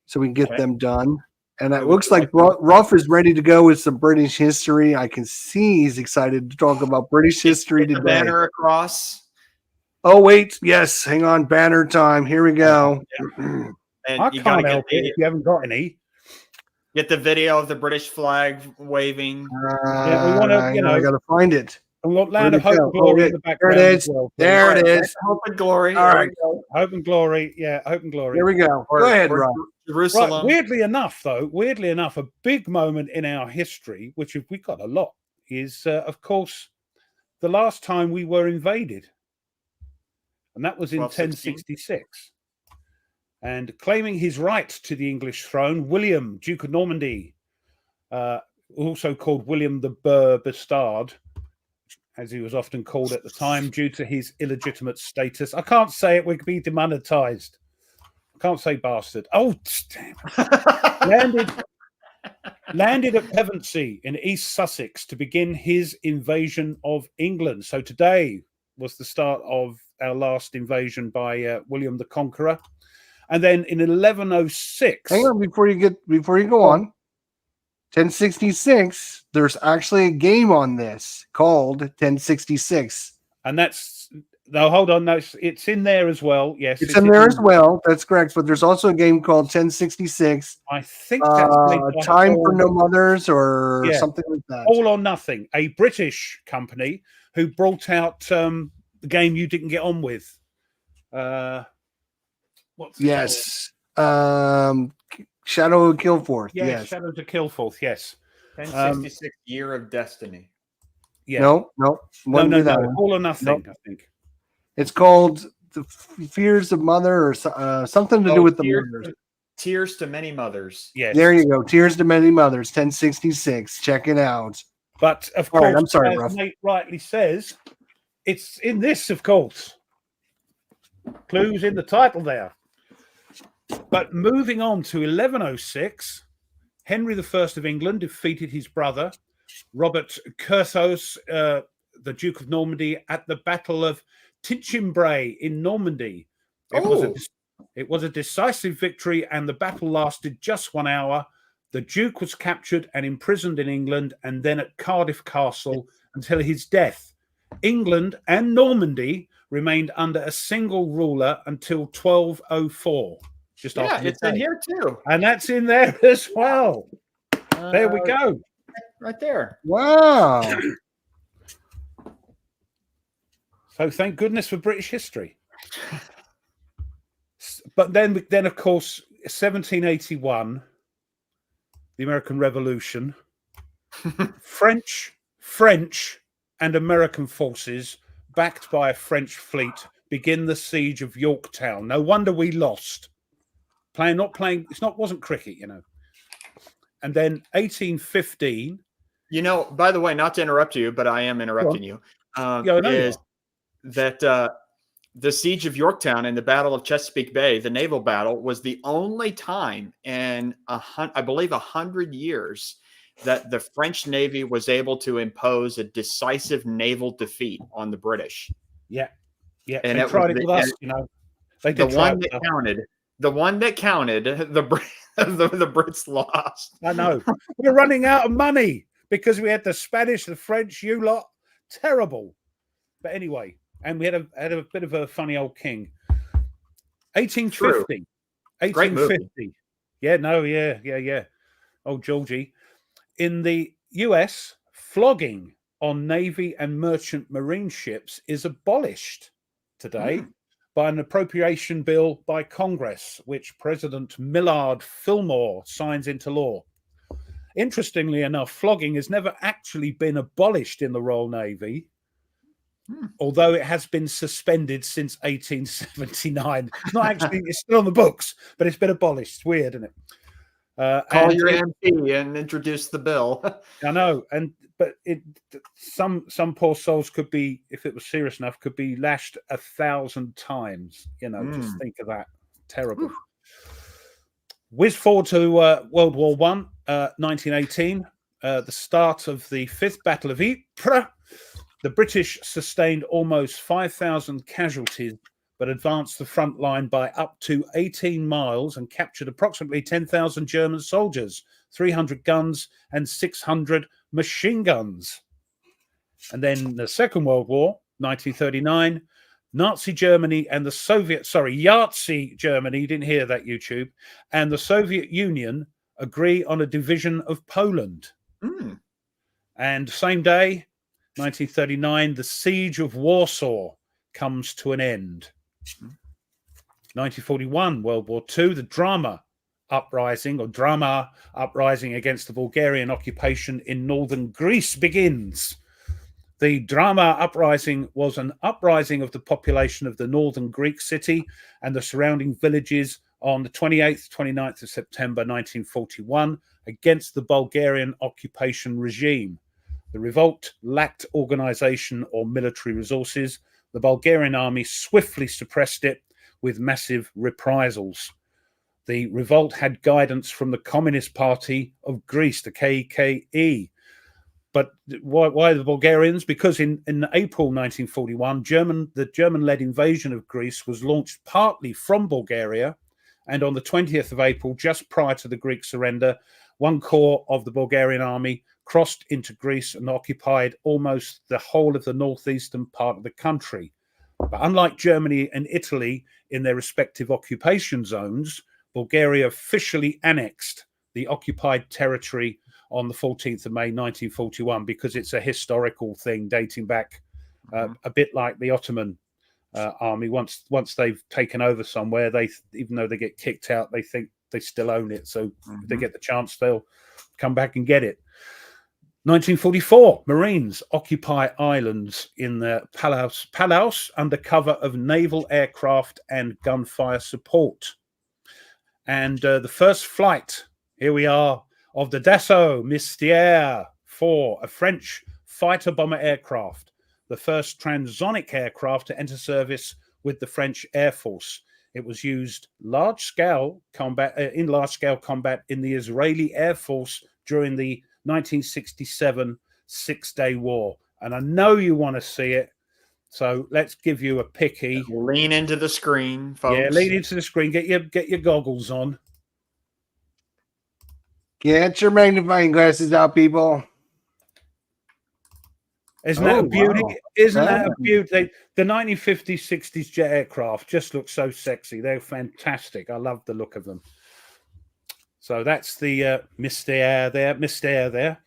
so we can get them done. And it looks like Ruff is ready to go with some British history. I can see he's excited to talk about British history today. The banner across. Oh, wait. Yes. Hang on. Banner time. Here we go. And I can't help it if you haven't got any. Get the video of the British flag waving. We want to, I got to find it. We want Land of Hope and Glory in the background. There it is. There it is. Hope and Glory. All right. Hope and Glory. Yeah, Hope and Glory. Here we go. Go ahead, Rob. Jerusalem. Right. Weirdly enough, a big moment in our history, which we've got a lot, is, of course, the last time we were invaded. And that was in 1066. And claiming his right to the English throne, William, Duke of Normandy, also called William the Bastard, as he was often called at the time, due to his illegitimate status. I can't say it, we could be demonetized. I can't say bastard. Oh, damn. landed at Pevensey in East Sussex to begin his invasion of England. So today was the start of our last invasion by William the Conqueror. And then in 1106... Hang on, before you go on. 1066, there's actually a game on this called 1066. And that's... No, hold on. No, it's in there as well. Yes. It's in there as well. That's correct. But there's also a game called 1066. I think that's Time for No Mothers or something like that. All or Nothing, a British company who brought out the game you didn't get on with. What's yes. Shadow of Killforth. Yes. Shadow of Killforth. Yes. 1066 Year of Destiny. Yeah. No. All or Nothing. Nope. I think it's called The Fears of Mother or something to do with the mothers. Tears to Many Mothers. Yes. There you go. Tears to Many Mothers. 1066. Check it out. But of course, I'm sorry, as Nate rightly says, it's in this, of course. Clues in the title there. But moving on to 1106, Henry I of England defeated his brother, Robert Curthose, the Duke of Normandy, at the Battle of Tinchimbrae in Normandy. It was a decisive victory, and the battle lasted just 1 hour. The Duke was captured and imprisoned in England and then at Cardiff Castle until his death. England and Normandy remained under a single ruler until 1204. Just after it's in here too. And that's in there as well. There we go. Right there. Wow. So thank goodness for British history. But then of course, 1781, the American Revolution, French and American forces, backed by a French fleet, begin the siege of Yorktown. No wonder we lost. Wasn't cricket, you know. And then 1815. You know, by the way, not to interrupt you, but I am interrupting you. Is that the siege of Yorktown and the Battle of Chesapeake Bay, the naval battle, was the only time in I believe 100 years that the French Navy was able to impose a decisive naval defeat on the British. Yeah, and they tried it with us, you know. They did the one that counted. The one that counted, the Brits lost. I know. We're running out of money because we had the Spanish, the French, you lot. Terrible. But anyway, and we had a bit of a funny old king. 1850. True. 1850. Great movie. Yeah. Old Georgie. In the US, flogging on Navy and merchant marine ships is abolished today by an appropriation bill by Congress, which President Millard Fillmore signs into law. Interestingly enough, flogging has never actually been abolished in the Royal Navy, although it has been suspended since 1879. It's not actually, it's still on the books, but it's been abolished. It's weird, isn't it? Call your MP and introduce the bill. I know, but some poor souls could be, if it was serious enough, could be lashed 1,000 times. You know, just think of that. Terrible. Whiz forward to World War One, 1918, the start of the Fifth Battle of Ypres. The British sustained almost 5,000 casualties, but advanced the front line by up to 18 miles and captured approximately 10,000 German soldiers, 300 guns, and 600 machine guns. And then the Second World War, 1939, Nazi Germany and the Yahtzee Germany, you didn't hear that, YouTube, and the Soviet Union agree on a division of Poland. And same day, 1939, the Siege of Warsaw comes to an end. 1941, World War II, the drama uprising against the Bulgarian occupation in northern Greece begins. The drama uprising was an uprising of the population of the northern Greek city and the surrounding villages on the 28th, 29th of September 1941 against the Bulgarian occupation regime. The revolt lacked organization or military resources. The Bulgarian army swiftly suppressed it with massive reprisals. The revolt had guidance from the Communist Party of Greece, the KKE. But why the Bulgarians? Because in April 1941, the German-led invasion of Greece was launched partly from Bulgaria. And on the 20th of April, just prior to the Greek surrender, one corps of the Bulgarian army crossed into Greece and occupied almost the whole of the northeastern part of the country. But unlike Germany and Italy in their respective occupation zones, Bulgaria officially annexed the occupied territory on the 14th of May 1941 because it's a historical thing dating back a bit like the Ottoman army. Once they've taken over somewhere, even though they get kicked out, they think they still own it. So if they get the chance, they'll come back and get it. 1944, Marines occupy islands in the Palaus under cover of naval aircraft and gunfire support. And the first flight, here we are, of the Dassault Mystère 4, a French fighter bomber aircraft, the first transonic aircraft to enter service with the French Air Force. It was used in large-scale combat in the Israeli Air Force during the 1967 Six-Day War. And I know you want to see it, so let's give you a picky. Lean into the screen, folks. Yeah, lean into the screen. Get your goggles on. Get your magnifying glasses out, people. Isn't that a beauty? Wow. Isn't that a beauty? The 1950s, 60s jet aircraft just look so sexy. They're fantastic. I love the look of them. So that's the Mystère there.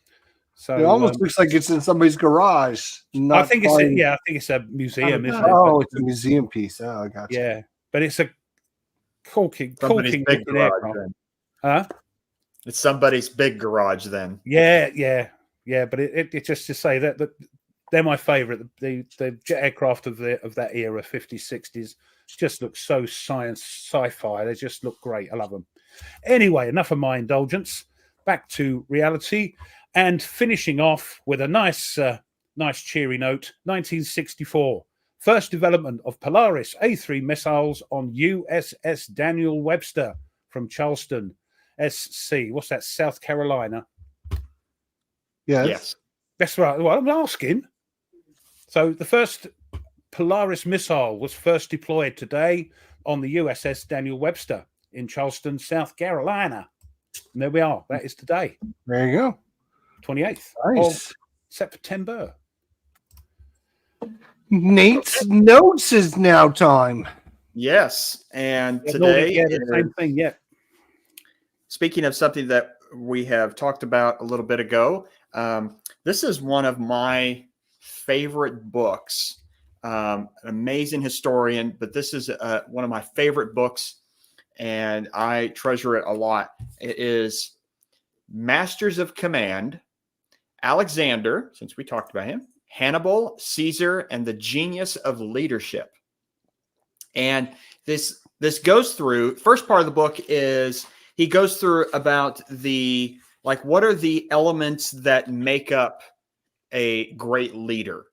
So It almost looks like it's in somebody's garage. I think it's a museum, isn't it? Oh, it's a museum piece. Oh, I got you. Yeah, but it's a corking Somebody's big garage aircraft. then. Huh? It's somebody's big garage then. Yeah. But it just to say that they're my favourite. The jet aircraft of that era, 50s, 60s, just look so sci-fi. They just look great. I love them. Anyway, enough of my indulgence. Back to reality, and finishing off with a nice cheery note. 1964, first development of Polaris A3 missiles on USS Daniel Webster from Charleston, SC. What's that? South Carolina. Yes. That's right. Well, I'm asking. So the first Polaris missile was first deployed today on the USS Daniel Webster in Charleston, South Carolina. And there we are. That is today. There you go. 28th Nice. of September. Nate's notes is now time. Yes, and today the same thing. Yeah. Speaking of something that we have talked about a little bit ago, this is one of my favorite books. An amazing historian, but this is one of my favorite books, and I treasure it a lot. It is Masters of Command, Alexander, since we talked about him, Hannibal, Caesar, and the Genius of Leadership. And this goes through, first part of the book is he goes through about what are the elements that make up a great leader.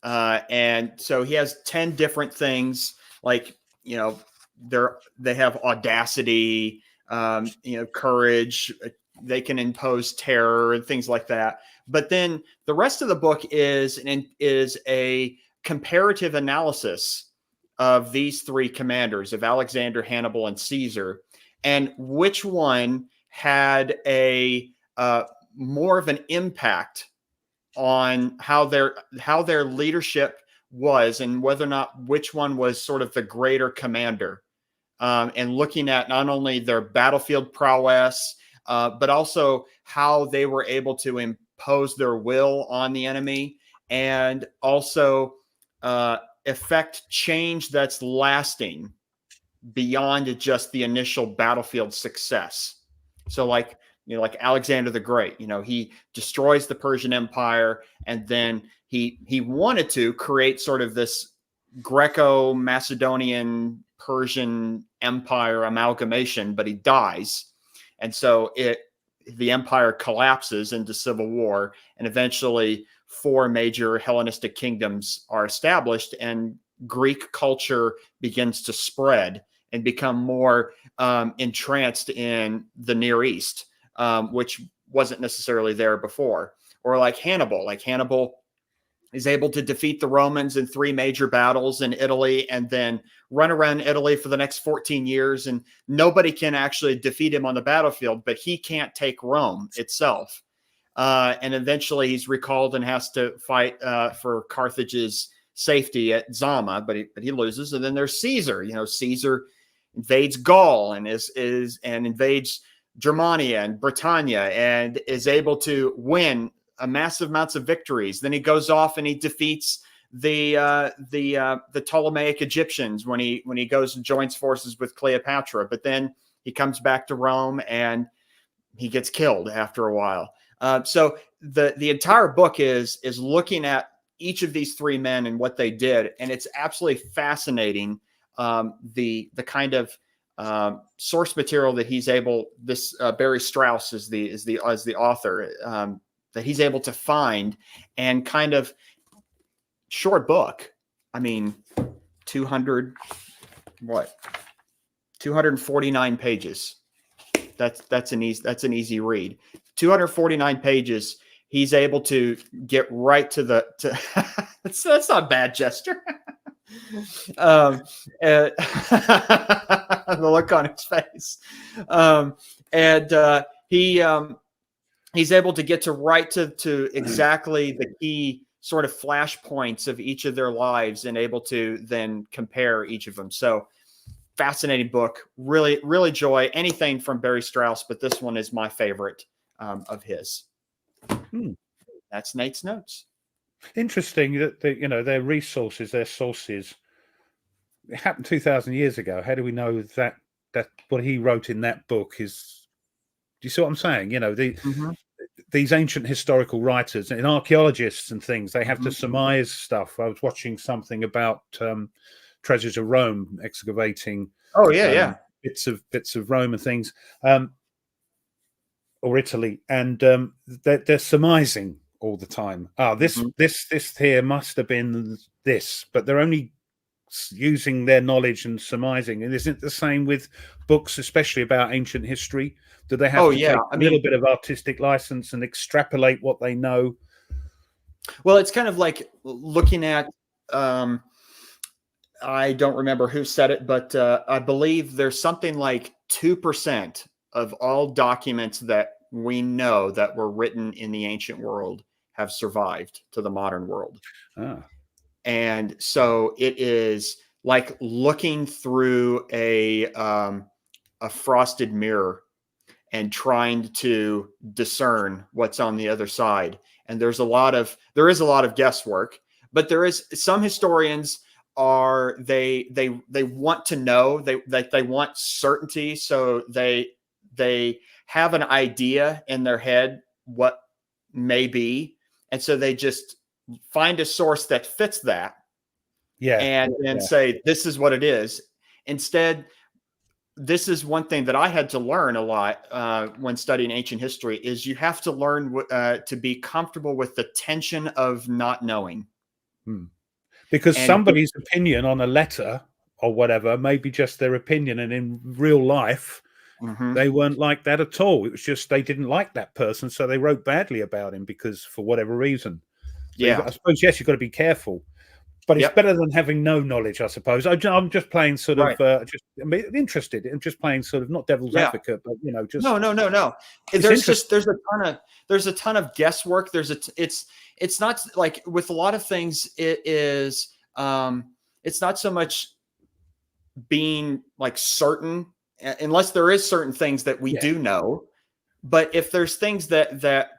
And so he has 10 different things, like, they have audacity, courage, they can impose terror and things like that. But then the rest of the book is a comparative analysis of these three commanders, of Alexander, Hannibal, and Caesar, and which one had a more of an impact on how their leadership was, and whether or not which one was sort of the greater commander, and looking at not only their battlefield prowess, but also how they were able to impose their will on the enemy, and also effect change that's lasting beyond just the initial battlefield success. So like Alexander the Great, he destroys the Persian Empire, and then he wanted to create sort of this Greco-Macedonian Persian Empire amalgamation, but he dies. And so the empire collapses into civil war, and eventually 4 major Hellenistic kingdoms are established, and Greek culture begins to spread. and become more entranced in the Near East, which wasn't necessarily there before. Or like Hannibal is able to defeat the Romans in 3 major battles in Italy and then run around Italy for the next 14 years. And nobody can actually defeat him on the battlefield, but he can't take Rome itself. And eventually he's recalled and has to fight for Carthage's safety at Zama, but he loses. And then there's Caesar. Caesar invades Gaul and invades Germania and Britannia and is able to win a massive amounts of victories. Then he goes off and he defeats the Ptolemaic Egyptians when he goes and joins forces with Cleopatra. But then he comes back to Rome and he gets killed after a while. So the entire book is looking at each of these 3 men and what they did, and it's absolutely fascinating. The kind of source material that he's able. This Barry Strauss is the author. That he's able to find, and kind of short book. I mean, 249 pages. That's an easy read. 249 pages. He's able to get right to that's not a bad gesture. The look on his face. He's able to get right to exactly the key sort of flashpoints of each of their lives and able to then compare each of them. So fascinating book. Really, really enjoy anything from Barry Strauss, but this one is my favorite of his. That's Nate's notes. Interesting that their resources, their sources. It happened 2,000 years ago. How do we know that what he wrote in that book is? Do you see what I'm saying? These ancient historical writers and archaeologists and things, they have to surmise stuff. I was watching something about Treasures of Rome, excavating. Oh yeah, bits of Rome and things, or Italy, and they're surmising all the time. This here must have been this, but they're only using their knowledge and surmising. And isn't it the same with books, especially about ancient history? Do they have to take a little bit of artistic license and extrapolate what they know? Well, it's kind of like looking at, I don't remember who said it, but I believe there's something like 2% of all documents that we know that were written in the ancient world have survived to the modern world. And so it is like looking through a frosted mirror and trying to discern what's on the other side. And there is a lot of guesswork, but there is some historians they want to know, they want certainty. So they have an idea in their head what may be. And so they just find a source that fits that. And then say, this is what it is. Instead, this is one thing that I had to learn a lot when studying ancient history is you have to learn to be comfortable with the tension of not knowing. Because somebody's opinion on a letter or whatever may be just their opinion. And in real life, they weren't like that at all. It was just they didn't like that person. So they wrote badly about him because for whatever reason. So I suppose, yes, you've got to be careful. But it's better than having no knowledge, I suppose. I'm just playing sort of, interested. I'm just playing sort of not devil's advocate, but just no. There's a ton of guesswork. It's not like with a lot of things. It is. It's not so much being like certain, unless there is certain things that we do know. But if there's things that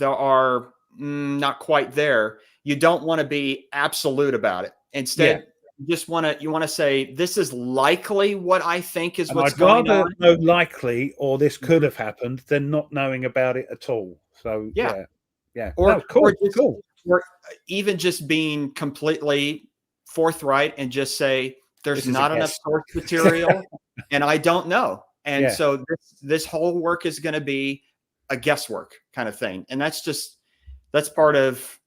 are not quite there, you don't want to be absolute about it. Instead, you want to say, this is likely what I think is what's going on. I'd rather know likely or this could have happened than not knowing about it at all. So Or even just being completely forthright and just say, there's not enough source material and I don't know. And so this whole work is going to be a guesswork kind of thing. And that's part of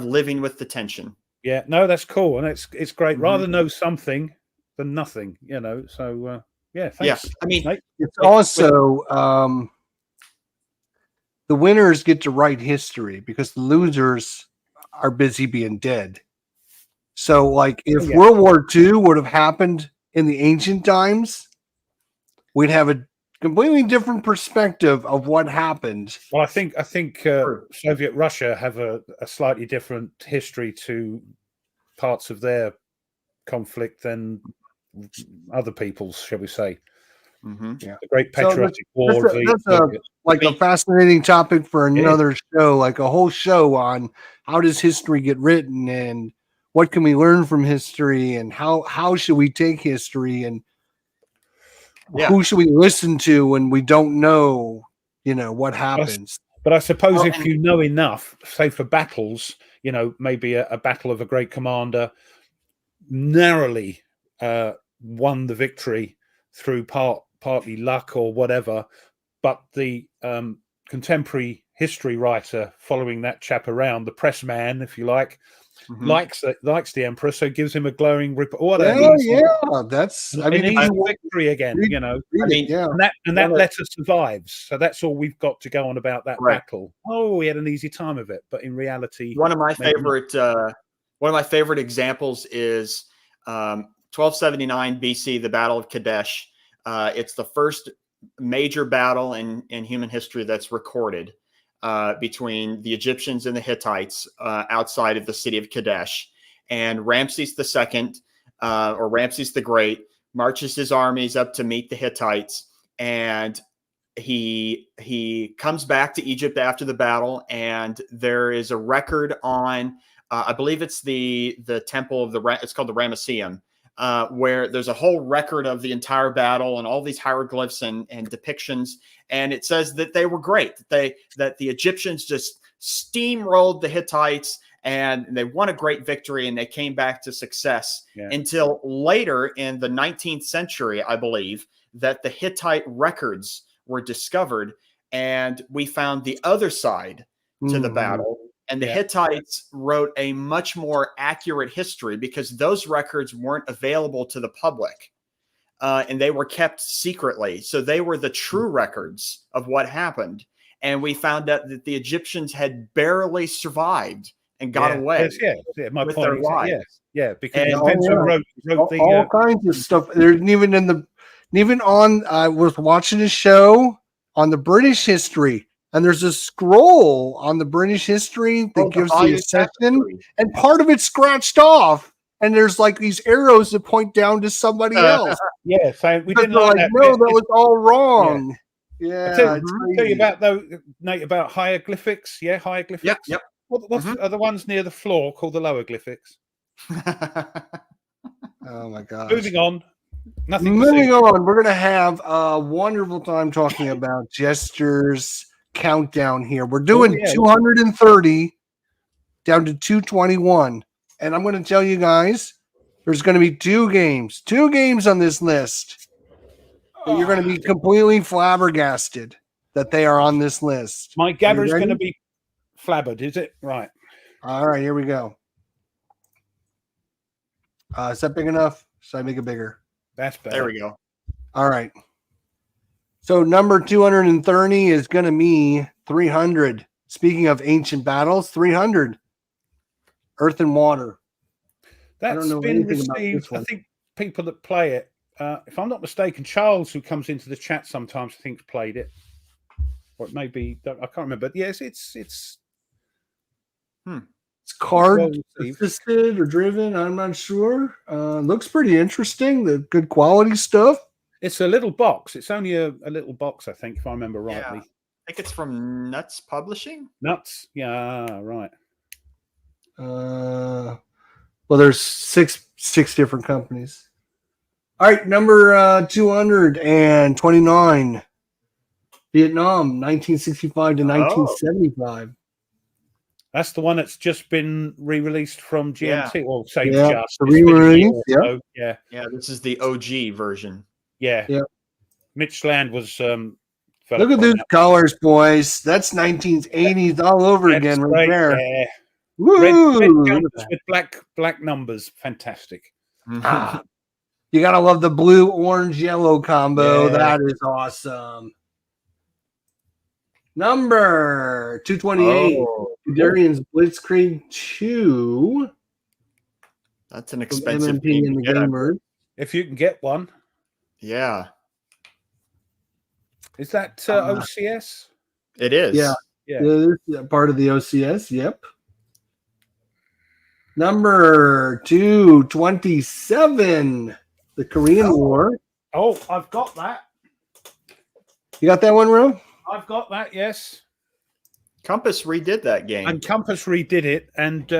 living with the tension. Yeah, no, that's cool. And it's great. Rather know something than nothing, you know. So yeah, Yeah, thanks. I mean, Nate. It's also the winners get to write history because the losers are busy being dead. So, like, if Yeah. World War II would have happened in the ancient times, we'd have a completely different perspective of what happened. Well, I think Soviet Russia have a slightly different history to parts of their conflict than other people's, shall we say? Yeah. The Great So Patriotic War. that's a fascinating topic for another show, like a whole show on how does history get written and what can we learn from history and how should we take history and who should we listen to when we don't know, what happens. But I suppose if you know enough, say for battles, maybe a battle of a great commander narrowly won the victory through partly luck or whatever, but the contemporary history writer following that chap around, the press man, if you like, likes the emperor, so gives him a glowing report. That's an easy victory again, and that letter survives. So that's all we've got to go on about that battle. Oh, we had an easy time of it, but in reality, one of my favorite examples is 1279 BC, the Battle of Kadesh. It's the first major battle in human history that's recorded between the Egyptians and the Hittites outside of the city of Kadesh. And Ramses II, or Ramses the Great, marches his armies up to meet the Hittites, and he comes back to Egypt after the battle, and there is a record on I believe it's the temple of it's called the Ramesseum, where there's a whole record of the entire battle and all these hieroglyphs and depictions. And it says that they were great, that the Egyptians just steamrolled the Hittites and they won a great victory and they came back to success until later in the 19th century, I believe, that the Hittite records were discovered and we found the other side to the battle. And the Hittites wrote a much more accurate history because those records weren't available to the public and they were kept secretly. So they were the true records of what happened. And we found out that the Egyptians had barely survived and got away. My with point their lives. Because it depends who wrote all kinds of stuff. There's even on, I was watching a show on the British history. And there's a scroll on the British history that gives the accession, and part of it's scratched off. And there's like these arrows that point down to somebody else. So we didn't like that. No, that was all wrong. I'll tell you about Nate, about hieroglyphics. Yeah, hieroglyphics. Yep. What are the ones near the floor called the lower glyphics? Oh my gosh. Moving on. Moving on. We're gonna have a wonderful time talking about gestures. Countdown here. We're doing 230 down to 221. And I'm going to tell you guys, there's going to be two games on this list. That you're going to be completely flabbergasted that they are on this list. My gabber is going to be flabbered, is it? Right. All right, here we go. Is that big enough? Should I make it bigger? That's better. There we go. All right. So number 230 is going to be 300. Speaking of ancient battles, 300. Earth and Water. That's been received. I think people that play it, if I'm not mistaken, Charles, who comes into the chat sometimes, I think played it. Or it may be, I can't remember. But yes, it's card assisted or driven. I'm not sure. Looks pretty interesting. The good quality stuff. It's a little box. It's only a little box, I think, if I remember rightly. I think it's from Nuts Publishing. Nuts? Yeah, right. Well, there's six different companies. All right, number 229. Vietnam, 1965 to 1975. That's the one that's just been re-released from GMT. Yeah. Well, say just re-release. Yeah, this is the OG version. Yeah. Mitch Land was. Look at those colors, boys. That's 1980s all over again, right there. Yeah. Woo! Red with black numbers, fantastic. You gotta love the blue, orange, yellow combo. Yeah. That is awesome. Number 228. Oh, Darian's Blitzkrieg 2. that's an From expensive MMP game and to the get. Gamers. If you can get one. Yeah, Is that OCS? it is. Yeah. Yeah. This is part of the OCS. Yep. Number 227. The Korean War. Oh, I've got that. You got that one, Ro? I've got that, yes. Compass redid that game. And Compass redid it, and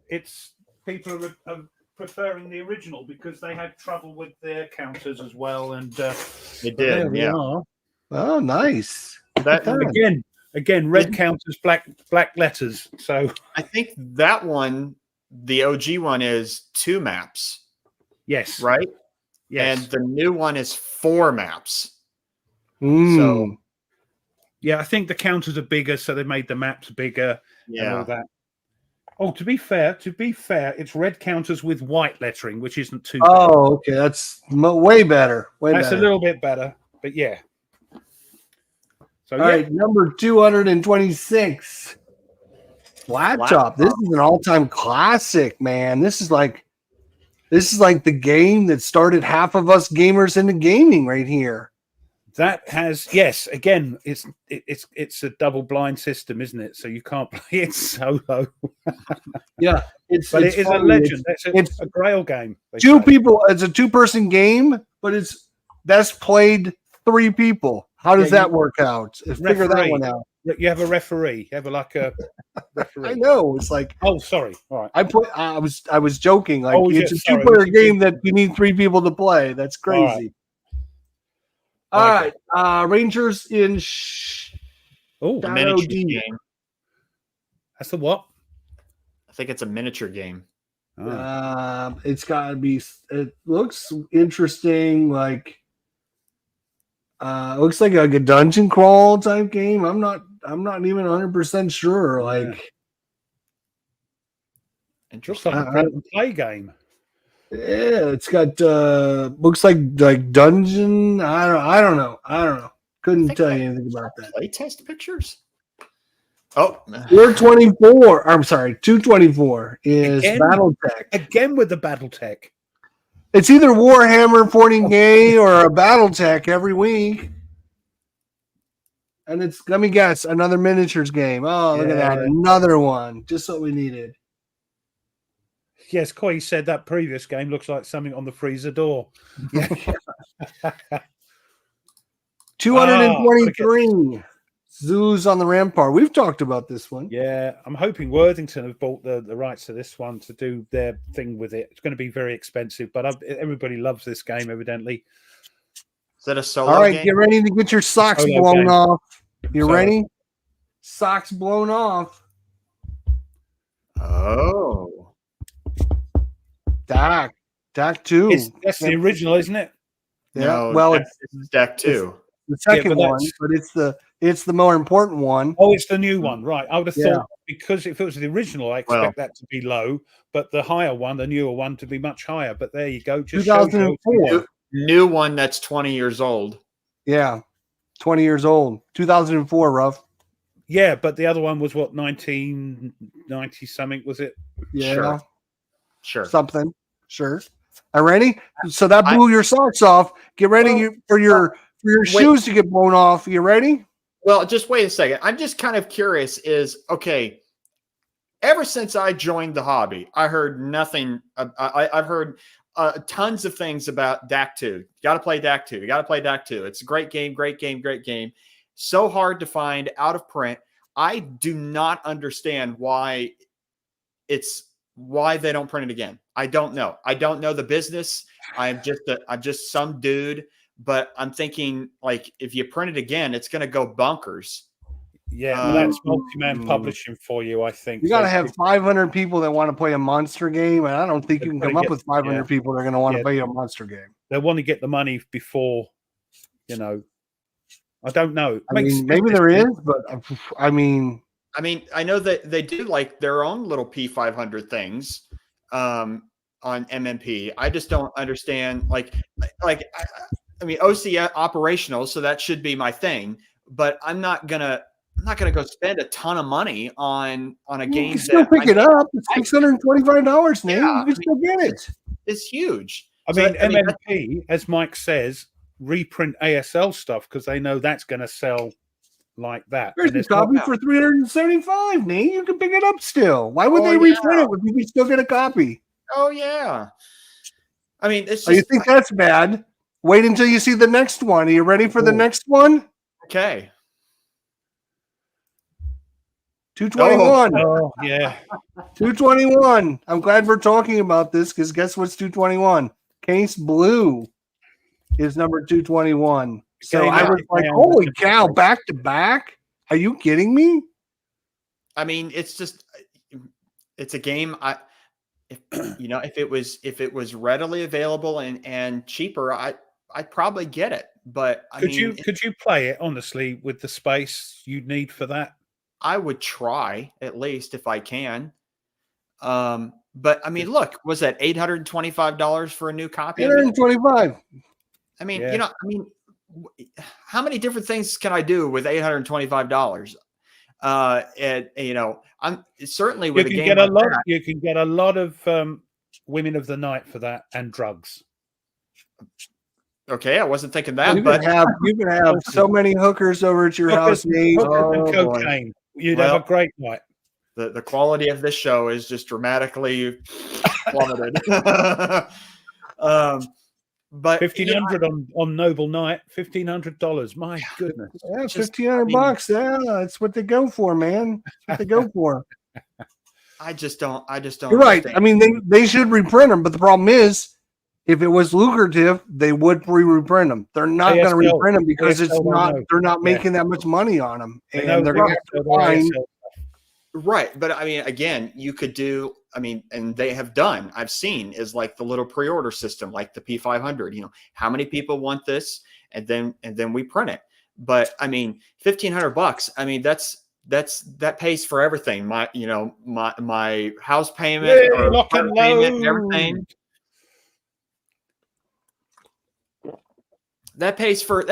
it's people are preferring the original because they had trouble with their counters as well. And They there did, we yeah. are. Oh, nice. That Again, red counters, black letters. So I think that one, the OG one, is 2 maps, yes, right? yes. And the new one is 4 maps. Mm. So Yeah, I think the counters are bigger, so they made the maps bigger and all yeah, that. Oh, to be fair, it's red counters with white lettering, which isn't too bad. Oh, okay. That's way better. Way That's better. a little bit better, but yeah. So All right, number 226. Flat Top. This is an all-time classic, man. This is like the game that started half of us gamers into gaming right here. that has again, it's a double blind system, isn't it? So you can't play it solo. Yeah, It is a funny. legend. it's a grail game. Two people. It's a 2-person game, but it's best played 3 people. How does that work out? Figure that one out. You have a referee. You have a referee. I know. It's like, oh, sorry. All right. I was joking. Like, Oh, it's yeah, a 2-player game that you need 3 people to play. That's crazy. All right. Rangers in Oh, a Shadow miniature Deep. game. that's the what? I think it's a miniature game. Oh. It's got to be. It looks interesting. Like, looks like a dungeon crawl type game. I'm not even 100% sure. Like, Looks Interesting. like a print and play game. yeah, it's got looks like dungeon. I don't know. Couldn't tell you anything about that. Playtest pictures. Oh, 424. I'm sorry, 224 is Again? BattleTech. Again with the BattleTech. It's either Warhammer 40K or a BattleTech every week. And it's, let me guess, another miniatures game. Oh, look at that. Yeah. Another one. Just what we needed. Yes, Coy said that previous game looks like something on the freezer door. Yeah. 223. Zoos on the Rampart. We've talked about this one. Yeah, I'm hoping Worthington have bought the rights to this one to do their thing with it. It's going to be very expensive, but everybody loves this game, evidently. is that a solo All right, game? get ready to get your socks Solo blown game. off. You Solo. ready? Socks blown off. Oh, Dak 2. That's the original, isn't it? Yeah. no, Well, this is deck 2. the second but one, but it's the more important one. Oh, it's the new one, right? I would have Yeah. thought, because if it was the original, I expect that to be low, but the higher one, the newer one, to be much higher. But there you go. Just shows you- 2004. New one that's 20 years old. Yeah. 20 years old. 2004, rough. Yeah, but the other one was what, 1990 something, was it? Yeah. Sure. Something. Sure. Are you ready? So that blew your socks off. Get ready for your shoes to get blown off. You ready? Well, just wait a second. I'm just kind of curious okay, ever since I joined the hobby, I heard nothing. I've heard tons of things about DAC 2. You got to play DAC 2. You got to play DAC 2. It's a great game, great game, great game. So hard to find, out of print. I do not understand why they don't print it again. I don't know. I don't know the business. I'm just some dude, but I'm thinking, like, if you print it again, it's going to go bonkers. Yeah, well, that's multi-man publishing for you, I think. You got to have 500 people that want to play a monster game, and I don't think you can come up with 500 people that are going to want to play a monster game. They want to get the money before, I don't know. I mean, maybe there is, but I mean, I know that they do like their own little P500 things. MMP. I just don't understand. I mean, OC operational, so that should be my thing. But I'm not gonna go spend a ton of money on a game. You can still pick it up. It's $625, Nate. Yeah, You can still get it. It's huge. I mean, MMP, as Mike says, reprint ASL stuff because they know that's going to sell like that. There's a copy for $375, Nate. You can pick it up still. Why would they reprint it if you can still get a copy? Oh yeah. I mean, it's just, you think that's bad? Wait until you see the next one. Are you ready for the next one? Okay. 221. Oh, yeah. 221. I'm glad we're talking about this because guess what's 221? Case Blue is number 221. So I was like, holy cow, back to back? Are you kidding me? I mean, it's a game. If it was readily available and cheaper, I'd probably get it. But could you play it honestly with the space you'd need for that? I would try at least if I can. But I mean, look, was that $825 for a new copy? $825. I mean, how many different things can I do with $825? I'm certainly with you can get a lot of women of the night for that and drugs. Okay, I wasn't thinking that, you can have so many hookers over at your house, Nate. And cocaine. You'd have a great night. The quality of this show is just dramatically plummeted. But $1,500 on Noble Night, $1,500. My goodness, yeah, $1,500. Yeah, that's what they go for, man. That's what they go for. I just don't. You're right. I mean, they should reprint them, but the problem is, if it was lucrative, they would reprint them. They're not going to reprint them because they're not making that much money on them, and they're going to have to find. Right, but I mean, again, you could do. I mean, and they have done. I've seen is like the little pre-order system, like the P500. How many people want this, and then we print it. But I mean, $1,500. I mean, that pays for everything. My house payment, or payment, and everything. That pays for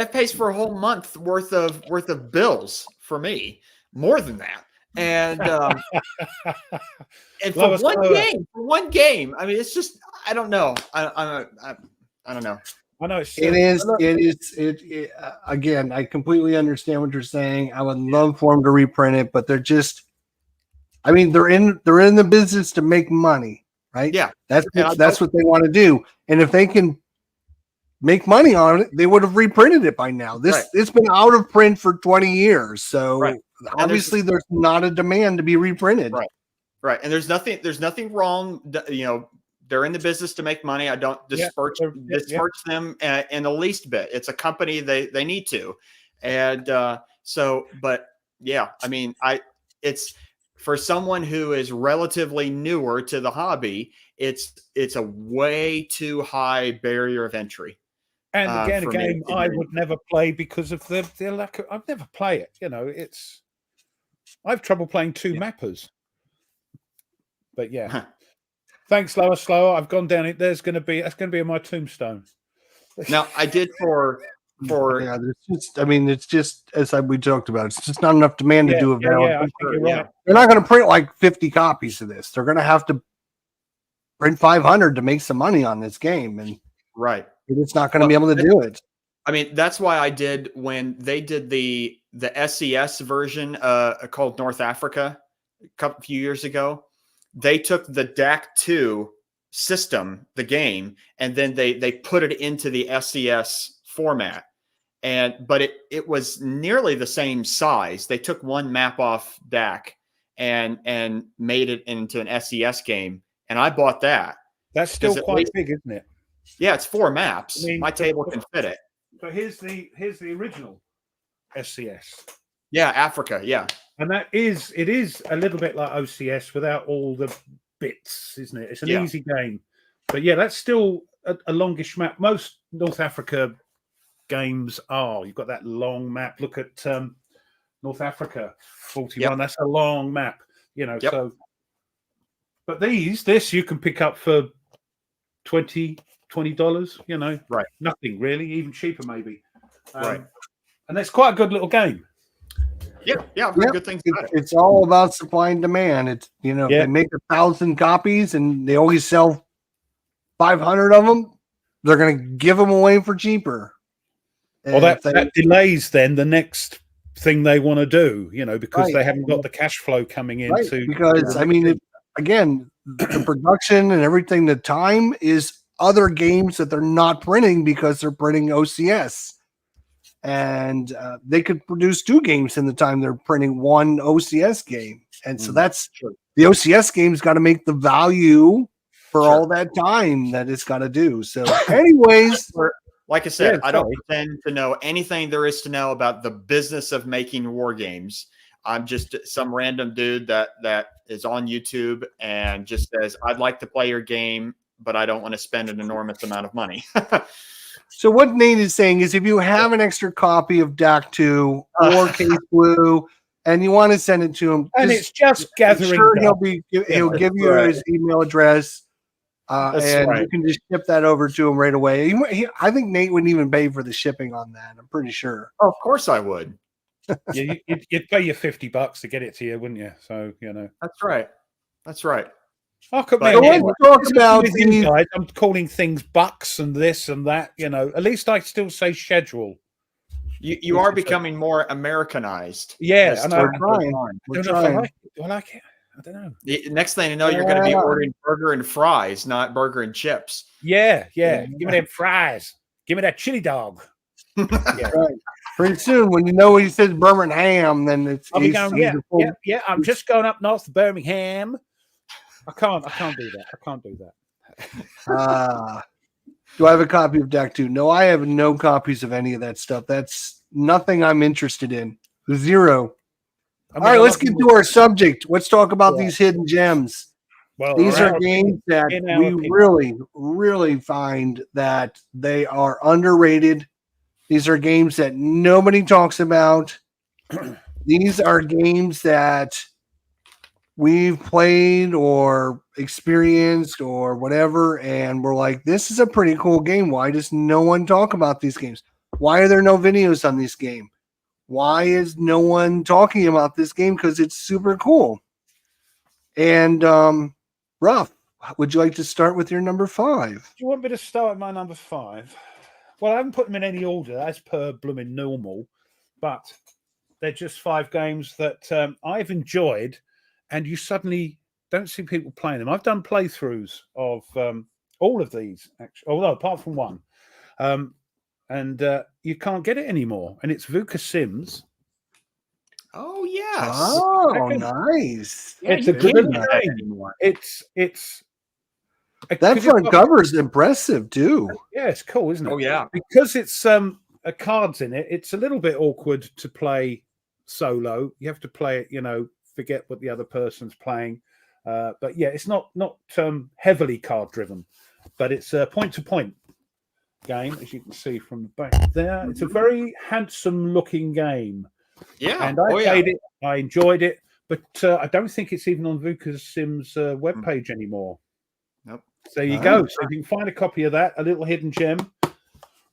a whole month worth of bills for me, more than that. And and for one game. I mean, it's just I don't know. I don't know. I know again. I completely understand what you're saying. I would love for them to reprint it, but they're just. I mean, they're in the business to make money, right? Yeah, that's what they want to do, and if they can make money on it, they would have reprinted it by now. It's been out of print for 20 years, so obviously there's not a demand to be reprinted. Right. And there's nothing wrong. They're in the business to make money. I don't disparage them in the least bit. It's a company, they need to, and but yeah, I mean, it's for someone who is relatively newer to the hobby, it's a way too high barrier of entry. And again, a game I would never play because of the lack of. I've never play it. I have trouble playing two mappers. But yeah, thanks, Slower. I've gone down it. That's going to be on my tombstone. Now I did for yeah. It's just as we talked about. It's just not enough demand to do a valid. I think you're right. They're not going to print like 50 copies of this. They're going to have to print 500 to make some money on this game, and it's not going to be able to do it. I mean, that's why I did when they did the SCS version called North Africa a few years ago. They took the DAC 2 system, the game, and then they put it into the SCS format. But it was nearly the same size. They took one map off DAC and made it into an SCS game, and I bought that. That's still quite big, isn't it? Yeah, it's 4 maps. My table can fit it. So here's the original SCS. Yeah, Africa. Yeah, and it is a little bit like OCS without all the bits, isn't it? It's an easy game, but yeah, that's still a longish map. Most North Africa games are. You've got that long map. Look at North Africa 41. Yep. That's a long map. So. But this you can pick up for $20, you know, Right. nothing really, even cheaper maybe. Right. And that's quite a good little game. Yeah, I've heard Yep. good things about it. It's all about supply and demand. It's, you know, if Yeah. they make 1,000 copies and they only sell 500 of them, they're going to give them away for cheaper. Well, that delays then the next thing they want to do, you know, because Right. they haven't got the cash flow coming in right, to. because I mean, again, the production and everything, the time is other games that they're not printing because they're printing OCS, and they could produce 2 games in the time they're printing 1 OCS game, and so that's the OCS game's got to make the value for all that time that it's got to do. So, anyways. Like I said, Yeah, I don't pretend to know anything there is to know about the business of making war games. I'm just some random dude that is on YouTube and just says, I'd like to play your game, but I don't want to spend an enormous amount of money. So what Nate is saying is if you have an extra copy of DAC 2 or Case Blue and you want to send it to him, and it's just gathering. Sure, he'll give you his email address. And you can just ship that over to him right away. I think Nate wouldn't even pay for the shipping on that. I'm pretty sure. Oh, of course I would. Yeah, you'd pay you $50 to get it to you, wouldn't you? So, you know. That's right. That's right. Oh, let's talk about these. Guys, I'm calling things bucks and this and that, you know. At least I still say schedule. You are becoming more Americanized. Yeah, and we're trying. I don't know if I like it. Do I like it? I don't know. The next thing you know, you're going to be ordering burger and fries, not burger and chips. Yeah. Give me them fries. Give me that chili dog. Yeah. Right. Pretty soon, when you know when he says Birmingham, then it's. I'll be going. Yeah. I'm just going up north to Birmingham. I can't do that. I can't do that. Do I have a copy of DAC 2? No, I have no copies of any of that stuff. That's nothing I'm interested in. 0. All right, let's get to our subject. Let's talk about these hidden gems. Well, these are games that we really, really find that they are underrated. These are games that nobody talks about. These are games that we've played or experienced or whatever, and we're like, this is a pretty cool game. Why does no one talk about these games? Why are there no videos on this game? Why is no one talking about this game? Because it's super cool. And Ruff, would you like to start with your number 5? Do you want me to start with my number 5? Well, I haven't put them in any order as per blooming normal, but they're just 5 games that I've enjoyed, and you suddenly don't see people playing them. I've done playthroughs of all of these, actually, although apart from one. And you can't get it anymore. And it's VUCA Sims. Oh, yes. Oh, nice. Yeah, it's a good game. It's that front cover is impressive too. Yeah, it's cool, isn't it? Oh, yeah. Because it's cards in it, it's a little bit awkward to play solo. You have to play it, you know, forget what the other person's playing. But yeah, it's not heavily card driven, but it's a point-to-point game, as you can see from the back there. It's a very handsome looking game. Yeah. And I played it, I enjoyed it, but I don't think it's even on VUCA Sims webpage anymore. Nope. So there you go. So you can find a copy of that, a little hidden gem.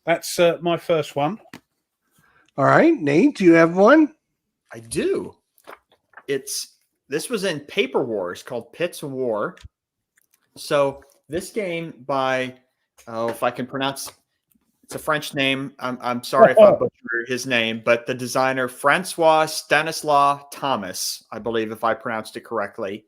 That's my first one. All right, Nate, do you have one? I do. This was in Paper Wars called Pits of War. So this game by if I can pronounce, it's a French name. I'm sorry if I butcher his name, but the designer Francois Stanislas Thomas, I believe, if I pronounced it correctly.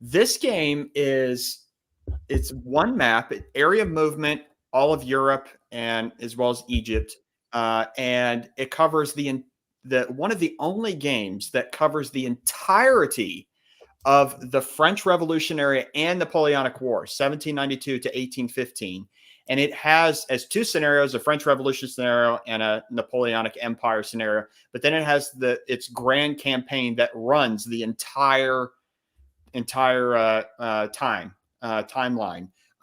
This game it's one map, area of movement, all of Europe, and as well as Egypt, and it covers one of the only games that covers the entirety of the French Revolutionary and Napoleonic War, 1792 to 1815. And it has as 2 scenarios, a French Revolution scenario and a Napoleonic Empire scenario. But then it has its grand campaign that runs the entire timeline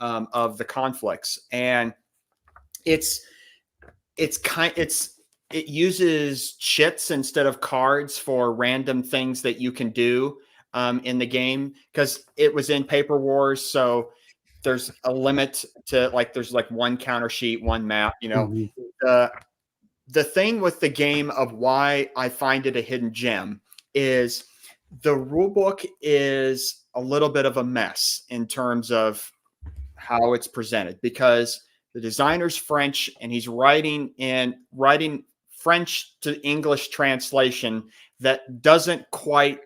of the conflicts. And it uses chits instead of cards for random things that you can do in the game, because it was in Paper Wars. So there's a limit to like there's like one counter sheet, one map. Mhm. The thing with the game of why I find it a hidden gem is the rule book is a little bit of a mess in terms of how it's presented because the designer's French and he's writing French to English translation that doesn't quite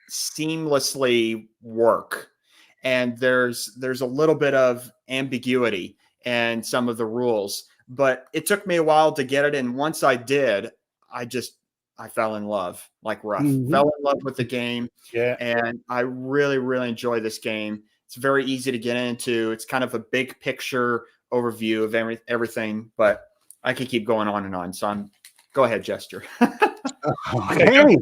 seamlessly work. And there's a little bit of ambiguity in some of the rules, but it took me a while to get it. And once I did, I fell in love like rough, fell in love with the game. Yeah. And I really, really enjoy this game. It's very easy to get into. It's kind of a big picture overview of everything, but I could keep going on and on. So go ahead, Jester. Okay.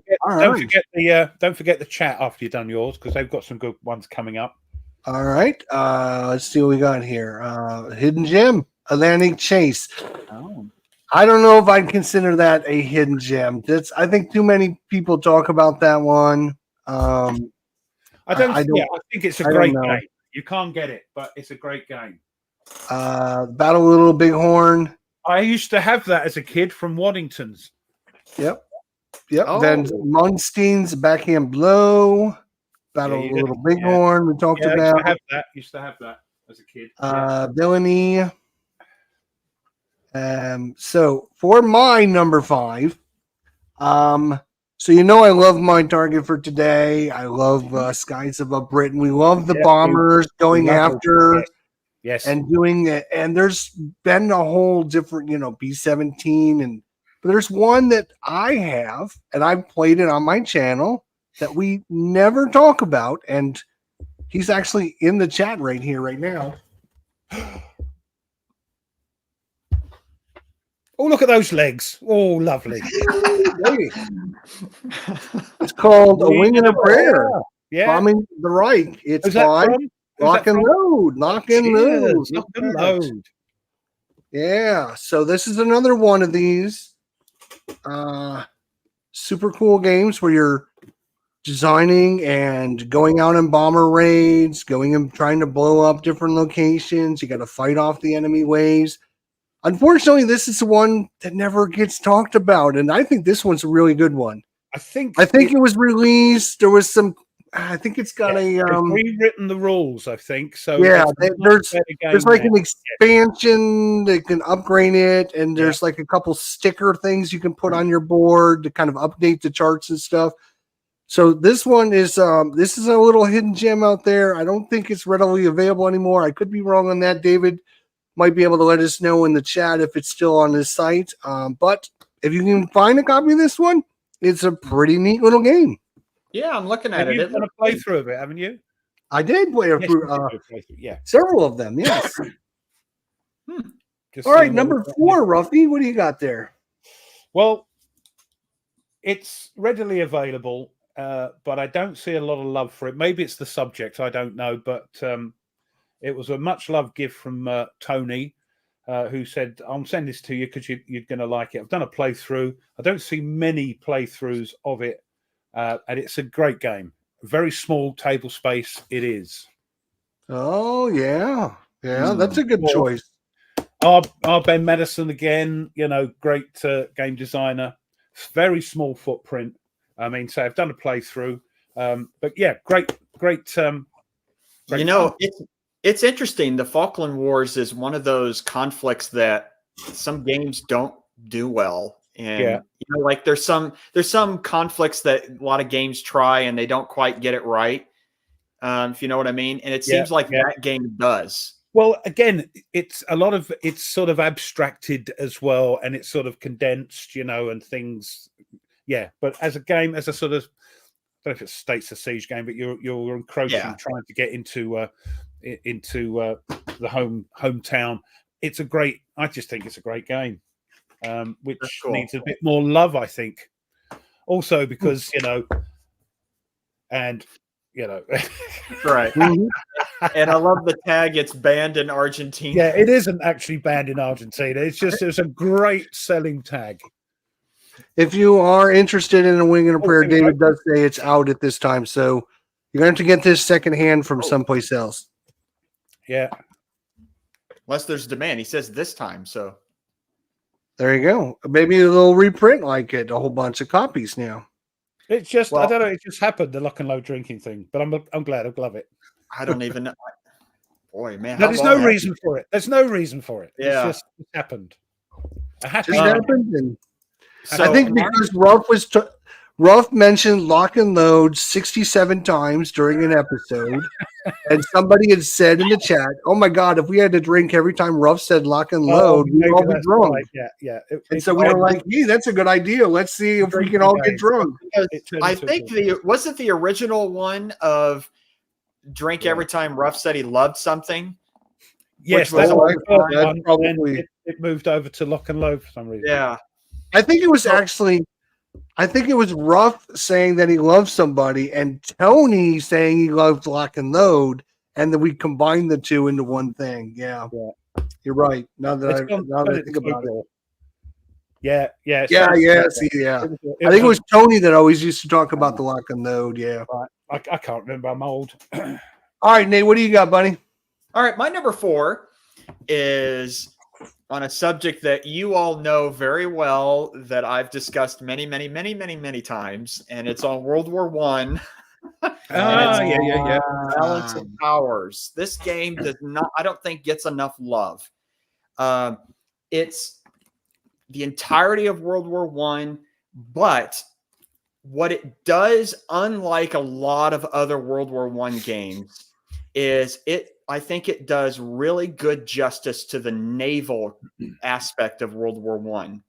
Don't forget the chat after you've done yours because they've got some good ones coming up. All right. Let's see what we got here. Hidden gem, Atlantic Chase. Oh. I don't know if I'd consider that a hidden gem. I think too many people talk about that one. I think it's a great game. You can't get it, but it's a great game. Battle Little Bighorn. I used to have that as a kid from Waddington's. Yep. Oh. Then Munstein's Backhand Blow. Battle Little Bighorn. We talked about. Used to have that as a kid. Villainy. So for my number 5, so I love my target for today. I love Skies Above Britain. We love the bombers going after, and doing it. And there's been a whole different, B-17, but there's one that I have, and I've played it on my channel that we never talk about, and he's actually in the chat right here, right now. Oh, look at those legs. Oh, lovely. It's called A Wing and a Prayer. Yeah. Bombing the Reich. It's by Lock and Load. Lock and Load. Lock and Load. Yeah. So this is another one of these super cool games where you're designing and going out on bomber raids, going and trying to blow up different locations. You got to fight off the enemy waves. Unfortunately, this is one that never gets talked about, and I think this one's a really good one. I think it was released. There was some. I think it's got they've rewritten the rules. I think so. Yeah, there's like an expansion that can upgrade it, and there's like a couple sticker things you can put on your board to kind of update the charts and stuff. So this one is this is a little hidden gem out there. I don't think it's readily available anymore. I could be wrong on that. David might be able to let us know in the chat if it's still on his site. But if you can find a copy of this one, it's a pretty neat little game. Yeah, I'm looking at it. You've done a playthrough of it, haven't you? I did play several of them. Yes. All right, number 4, Ruffy. What do you got there? Well, it's readily available, but I don't see a lot of love for it. Maybe it's the subject. I don't know, but it was a much loved gift from Tony, who said, "I'll send this to you because you're going to like it." I've done a playthrough. I don't see many playthroughs of it, and it's a great game. Very small table space. It is. Oh yeah, that's a good choice. Our Ben Madison again. Great game designer. Very small footprint. I mean, so I've done a playthrough, but yeah, great. It's interesting. The Falkland Wars is one of those conflicts that some games don't do well. And like there's some conflicts that a lot of games try and they don't quite get it right. If you know what I mean. And it seems like that game does. Well, again, it's sort of abstracted as well, and it's sort of condensed, and things. Yeah, but as a game, as a sort of, I don't know if it states a siege game, but you're encroaching, trying to get into the hometown. I just think it's a great game, which needs a bit more love, I think. Also because right. And I love the tag. It's banned in Argentina. Yeah, it isn't actually banned in Argentina. It's a great selling tag. If you are interested in A Wing and a Prayer, David does say it's out at this time, so you're going to have to get this secondhand from someplace else. Yeah. Unless there's demand. He says this time. So There you go. Maybe they'll reprint like it, a whole bunch of copies now. It's just, I Well- don't know, it just happened, the lock and load drinking thing. But I'm glad, I love it. I don't even know. Boy, man. There's no reason for it. There's no reason for it. Yeah. It's just it happened. A happy Just ending. happened, and So, I think because Ruff mentioned lock and load 67 times during an episode, and somebody had said in the chat, "Oh my God, if we had to drink every time Ruff said lock and load, we'd maybe all be that's drunk." right. Yeah, yeah. And so we were like, "Hey, that's a good idea. Let's see if we can all get drunk." I think wasn't the original one of drink every time Ruff said he loved something. Yes, was that all was the first that's one, and probably- it moved over to lock and load for some reason. Yeah. I think it was actually, I think it was Ruff saying that he loves somebody, and Tony saying he loved lock and load, and then we combined the two into one thing. Yeah, Yeah. You're right. Now that It's I gone- now that I it's think about it. folklore. Yeah, yeah. Yeah, sounds- yeah, see, yeah. It I think it was Tony that always used to talk about the lock and load. Yeah. I can't remember. I'm old. All right, Nate, what do you got, buddy? All right, my number 4 is on a subject that you all know very well that I've discussed many, many, many, many, many times, and it's on World War One. Yeah. Balance of Powers. This game does not, I don't think, gets enough love. It's the entirety of World War One, but what it does, unlike a lot of other World War One games, is I think it does really good justice to the naval aspect of World War One.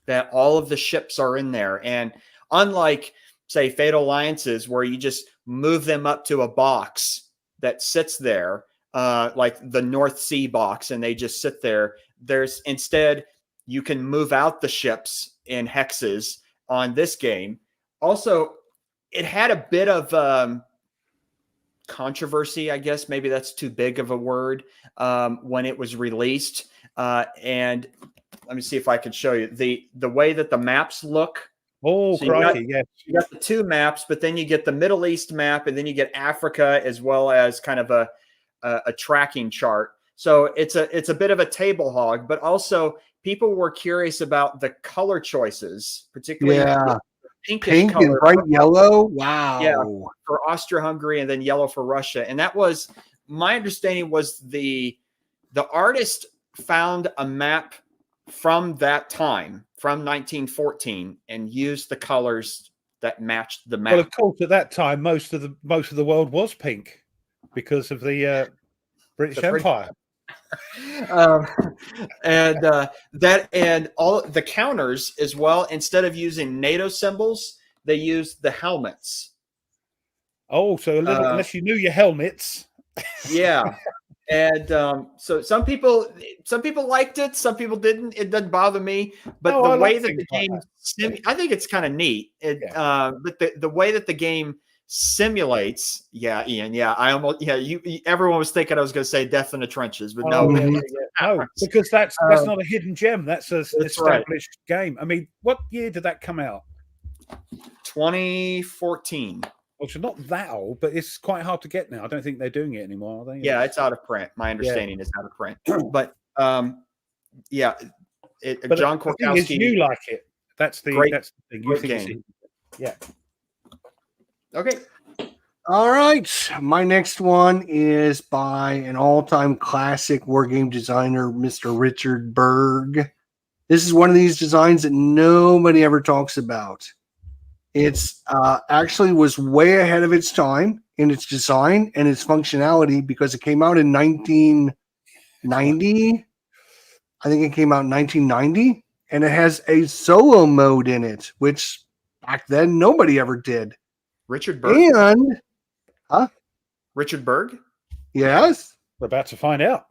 That all of the ships are in there, and unlike, say, Fatal Alliances, where you just move them up to a box that sits there, like the North Sea box, and they just sit there. There's instead you can move out the ships in hexes on this game. Also, it had a bit of controversy, I guess. Maybe that's too big of a word when it was released. And let me see if I can show you the way that the maps look. Oh, So crikey, yeah. You got the two maps, but then you get the Middle East map, and then you get Africa, as well as kind of a tracking chart. So it's a bit of a table hog, but also people were curious about the color choices, particularly the pinkish Pink color and bright yellow. Wow. Yeah. for Austria-Hungary, and then yellow for Russia. And that was, my understanding was the artist found a map from that time, from 1914, and used the colors that matched the map. Well, of course, at that time, most of the world was pink because of the British Empire. And all the counters as well. Instead of using NATO symbols, they used the helmets. Oh, so a little, unless you knew your helmets. Yeah. And so some people liked it, some people didn't. It doesn't bother me, but Oh, the I way like that the things like game, I think it's kind of neat. But the way that the game simulates, Ian, everyone was thinking I was going to say Death in the Trenches, but no, No, because that's not a hidden gem. That's an established game. I mean, what year did that come out? 2014. Well, it's not that old, but it's quite hard to get now. I don't think they're doing it anymore, are they? Yeah, it's out of print. My understanding is out of print. But John Korkowski, you like it. That's the thing. You think game. Yeah. Okay. All right. My next one is by an all-time classic war game designer, Mr. Richard Berg. This is one of these designs that nobody ever talks about. It's actually was way ahead of its time in its design and its functionality because it came out in 1990. I think it came out in 1990, and it has a solo mode in it, which back then nobody ever did. Richard Berg. And Richard Berg? Yes. We're about to find out.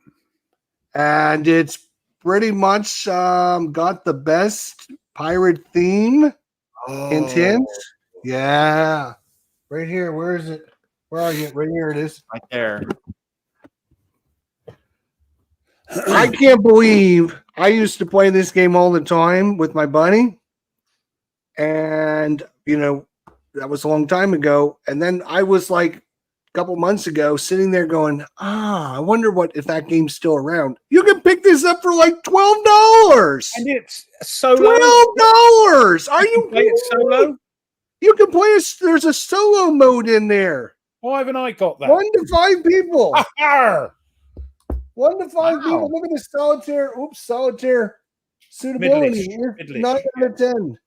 And it's pretty much got the best pirate theme. Intense. Yeah. Right here. Where is it? Where are you? Right here it is. Right there. I can't believe I used to play this game all the time with my buddy. And, that was a long time ago. And then I was like couple months ago, sitting there going, I wonder if that game's still around. You can pick this up for like $12. And it's solo. $12. Are you play it solo? You can play there's a solo mode in there. Why haven't I got that? 1 to 5 people. 1 to 5 Wow. people. Look at the solitaire. Solitaire suitability. Middlish. 9 out of 10.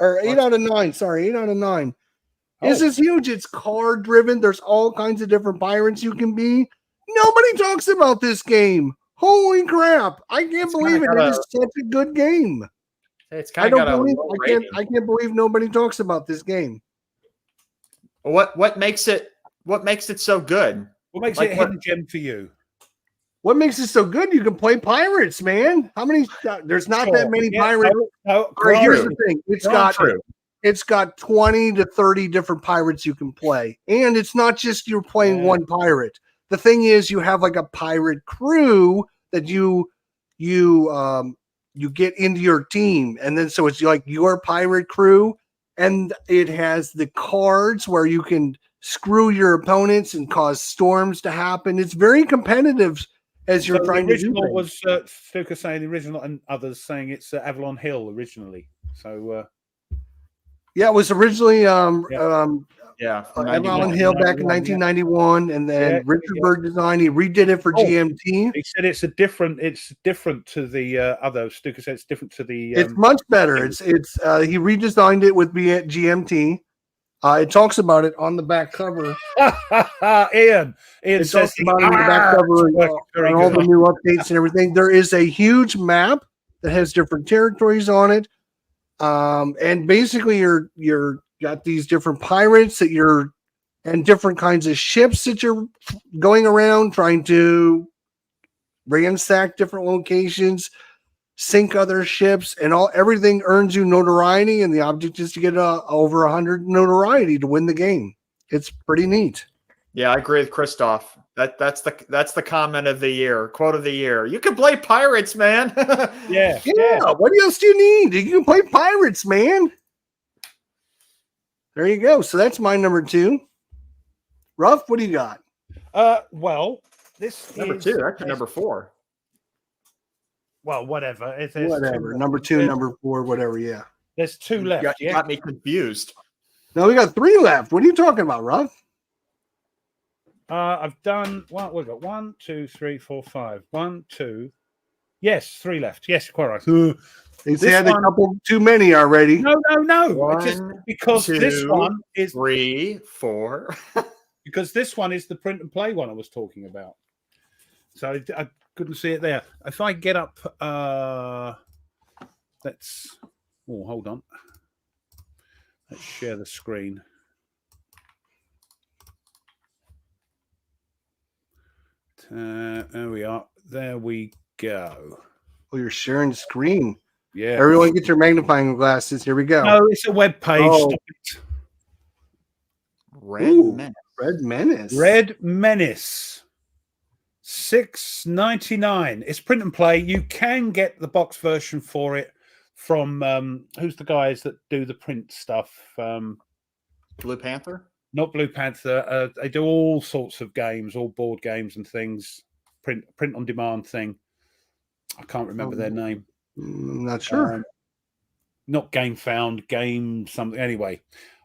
Or 8 out of 9. Sorry, 8 out of 9. This is huge. It's card driven. There's all kinds of different pirates you can be. Nobody talks about this game. Holy crap. I can't believe it. It is such a good game. It's kind of I can't believe nobody talks about this game. What makes it so good? What makes it a hidden gem for you? What makes it so good? You can play pirates, man. How many? There's not that many pirates. All right, here's the thing. It's got 20 to 30 different pirates you can play, and it's not just you're playing one pirate. The thing is, you have like a pirate crew that you get into your team, and then so it's like your pirate crew, and it has the cards where you can screw your opponents and cause storms to happen. It's very competitive as you're trying to do things. The original was Stuka saying the original, and others saying it's Avalon Hill originally. So yeah, it was originally Avalon Hill back in 1991, and then Richard Bird designed. He redid it for GMT. He said it's different to the other. Stuka said it's different to the. It's much better. It's he redesigned it with GMT. It talks about it on the back cover. Ian it says talks about it on the back cover and all the new updates and everything. There is a huge map that has different territories on it. And basically you're got these different pirates and different kinds of ships that you're going around trying to ransack different locations, sink other ships, and everything earns you notoriety, and the object is to get over 100 notoriety to win the game. It's pretty neat. Yeah, I agree with Christoph. That's the comment of the year, quote of the year. You can play pirates, man. Yeah. What else do you need? You can play pirates, man. There you go. So that's my number 2. Ruff, what do you got? Well, this number is 2. That's number 4. Well, whatever. Whatever. Number 2, number 4, whatever. Yeah. There's 2 left. You got me confused. No, we got 3 left. What are you talking about, Ruff? I've done we've got 1, 2, 3, 4, 5. 1, 2. Yes, 3 left. Yes, quite right. He's had a couple too many already. No. 1, just because 2, this one is 3, 4. Because this one is the print and play one I was talking about. So I couldn't see it there. If I get up, hold on. Let's share the screen. There we are. There we go. Oh, you're sharing the screen. Yeah. Everyone get your magnifying glasses. Here we go. No, it's a web page. Oh. Red Menace. Red Menace. $6.99. It's print and play. You can get the box version for it from who's the guys that do the print stuff? Blue Panther? Not Blue Panther. They do all sorts of games, all board games and things. Print on demand thing. I can't remember their name. I'm not sure. Not Game Found, Game something. Anyway,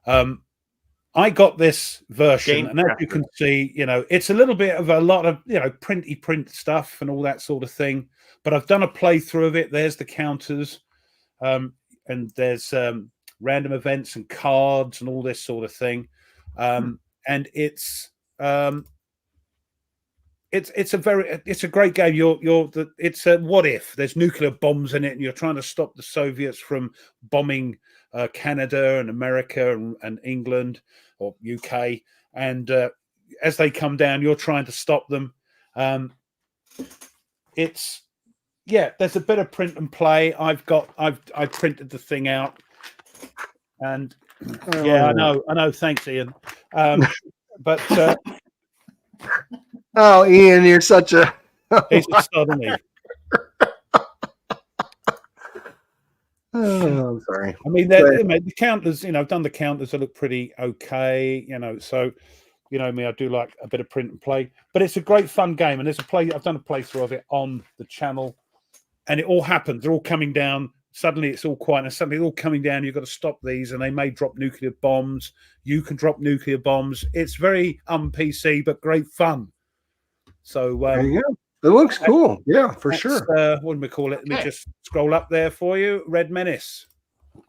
I got this version, and as you can see, it's a little bit of a lot of print stuff and all that sort of thing. But I've done a playthrough of it. There's the counters, and there's random events and cards and all this sort of thing. And it's a great game. It's a what if there's nuclear bombs in it, and you're trying to stop the Soviets from bombing Canada and America and England or UK, and as they come down, you're trying to stop them. There's a bit of print and play. I printed the thing out, and I know. Thanks, Ian. But oh, Ian, you're such a he's a sodomy. Oh, I'm sorry. I mean, the counters. I've done the counters. They look pretty okay. So, You know me, I do like a bit of print and play, but it's a great fun game. And I've done a playthrough of it on the channel, and it all happens. They're all coming down. Suddenly it's all quiet, and suddenly it's all coming down. You've got to stop these, and they may drop nuclear bombs. You can drop nuclear bombs. It's very PC, but great fun. So there you go. It looks cool. Yeah, for sure. What do we call it? Let me just scroll up there for you. Red Menace.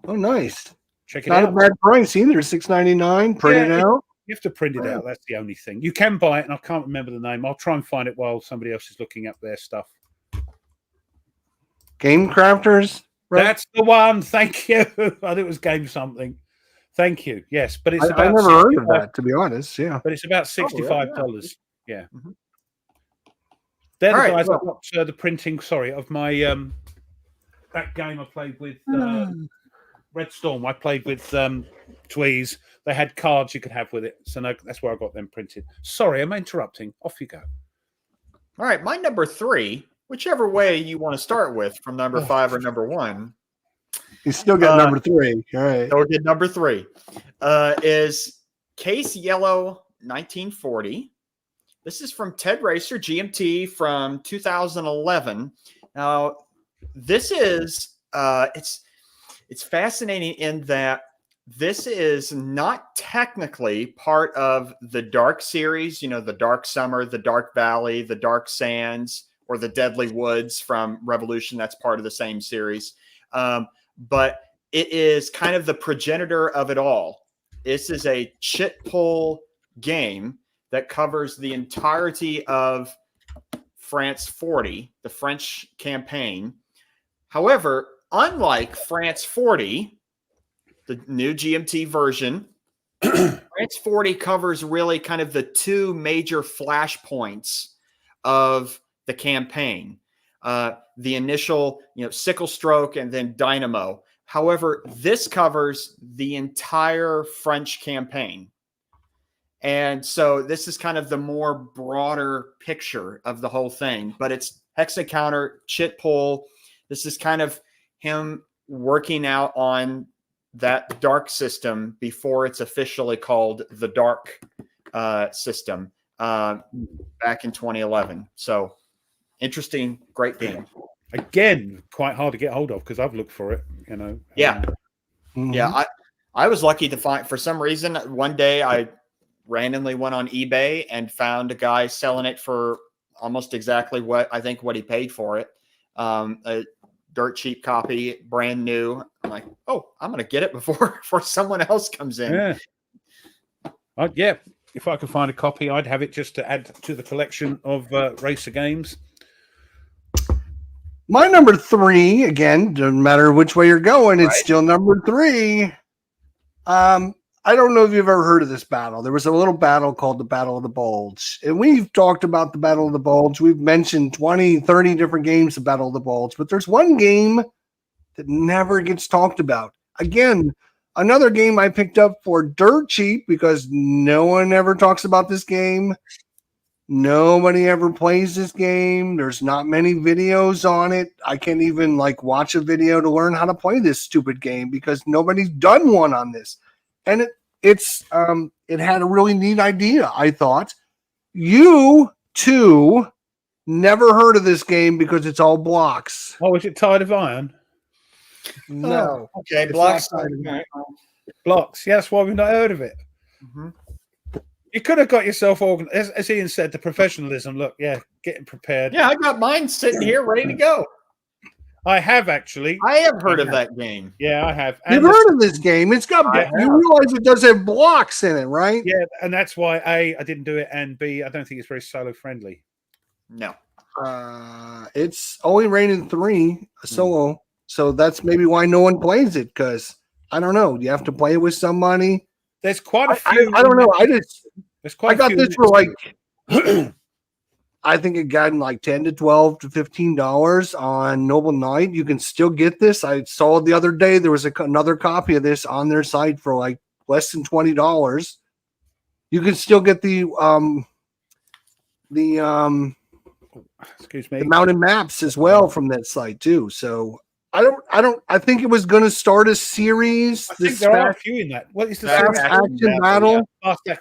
Oh, nice. Check it Not out. a bad price either. $6.99. Printed out. You have to print it out. That's the only thing. You can buy it, and I can't remember the name. I'll try and find it while somebody else is looking up their stuff. Game Crafters. Right? That's the one. Thank you. I think it was Game something. Thank you. Yes, but it's I never heard of that, to be honest. Yeah, but it's about $65. Yeah. Mm-hmm. They're the guys that got the printing. Sorry, of my that game I played with Red Storm. I played with Tweez. They had cards you could have with it, so that's where I got them printed. Sorry, I'm interrupting. Off you go. All right, my number 3, whichever way you want to start with, from number 5 or number 1. You still got number 3. All right. Still get number 3. Is Case Yellow 1940. This is from Ted Racer GMT from 2011. Now, this is it's fascinating in that this is not technically part of the Dark series, you know, the Dark Summer, the Dark Valley, the Dark Sands, or the Deadly Woods from Revolution. That's part of the same series. But it is kind of the progenitor of it all. This is a chit pull game that covers the entirety of France 40, the French campaign. However, unlike France 40, the new GMT version, France 40 covers really kind of the 2 major flashpoints of the campaign. The initial, sickle stroke and then dynamo. However, this covers the entire French campaign. And so this is kind of the more broader picture of the whole thing, but it's Hexacounter, chit pull. This is kind of him working out on that dark system before it's officially called the dark system back in 2011. So interesting, great game. Again, quite hard to get hold of because I've looked for it, Yeah. Yeah. I was lucky to find, for some reason, one day I randomly went on eBay and found a guy selling it for almost exactly what he paid for it. A dirt cheap copy, brand new. I'm like, oh, I'm going to get it before someone else comes in. Yeah. Yeah. If I could find a copy, I'd have it just to add to the collection of racer games. My number 3, again, doesn't matter which way you're going, it's still number 3. I don't know if you've ever heard of this battle. There was a little battle called the Battle of the Bulge. And we've talked about the Battle of the Bulge. We've mentioned 20, 30 different games of Battle of the Bulge. But there's one game that never gets talked about. Again, another game I picked up for dirt cheap because no one ever talks about this game. Nobody ever plays this game. There's not many videos on it. I can't even watch a video to learn how to play this stupid game because nobody's done one on this. And it had a really neat idea, I thought. You, too, never heard of this game because it's all blocks. Oh, is it Tide of Iron? No. Oh, okay, blocks. Blocks. Yeah, that's why we've not heard of it. Mm-hmm. You could have got yourself organized. As Ian said, the professionalism. Look, getting prepared. Yeah, I got mine sitting here ready to go. I have actually. I have heard of that game. Yeah, I have. You've heard of this game. It's got. You realize it does have blocks in it, right? Yeah, and that's why A, I didn't do it, and B, I don't think it's very solo friendly. No. It's only rated 3 solo, so that's maybe why no one plays it. Because I don't know, you have to play it with somebody. There's quite a few. I don't know. I got this for I think it got in $10 to $12 to $15 on Noble Knight. You can still get this. I saw the other day there was another copy of this on their site for less than $20. You can still get the excuse me, the mountain maps as well from that site too. So I think it was going to start a series. I think there are a few in that. What is the Fast series? action battle.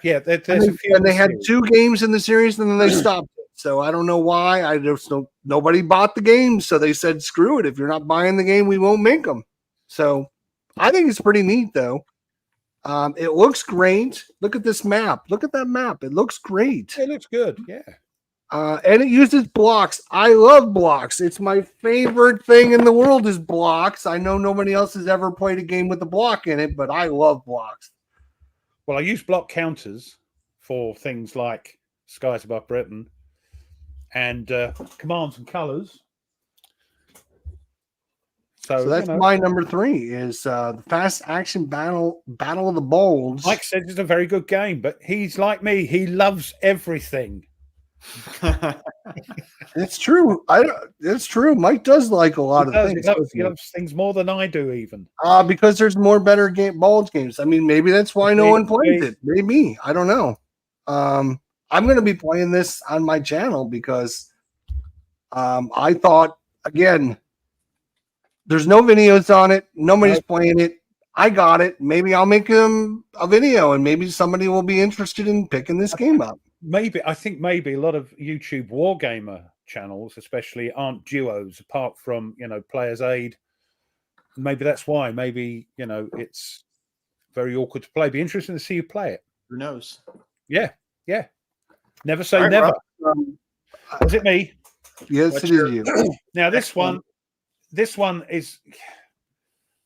Yeah, there's a few. And they had 2 games in the series, and then they stopped it. So I don't know why. I just don't. Nobody bought the game, so they said, "Screw it! If you're not buying the game, we won't make them." So I think it's pretty neat, though. It looks great. Look at this map. Look at that map. It looks great. It looks good. Yeah. And it uses blocks. I love blocks. It's my favorite thing in the world is blocks. I know nobody else has ever played a game with a block in it, but I love blocks. Well, I use block counters for things like Skies Above Britain and commands and colors. So that's my number 3 is the fast action battle of the bolds. Mike says it's a very good game, but he's like me. He loves everything. It's true. It's true. Mike does like a lot of things. He loves things more than I do, even. Because there's more better bolds games. I mean, maybe that's why no one plays it. Maybe. I don't know. I'm going to be playing this on my channel because I thought, again, there's no videos on it. Nobody's playing it. I got it. Maybe I'll make a video and maybe somebody will be interested in picking this game up. I think maybe a lot of YouTube wargamer channels, especially, aren't duos apart from, Players Aid. Maybe that's why. Maybe, it's very awkward to play. Be interesting to see you play it. Who knows? Yeah. Never say never. Is it me? Yes, it is you. Now this one is.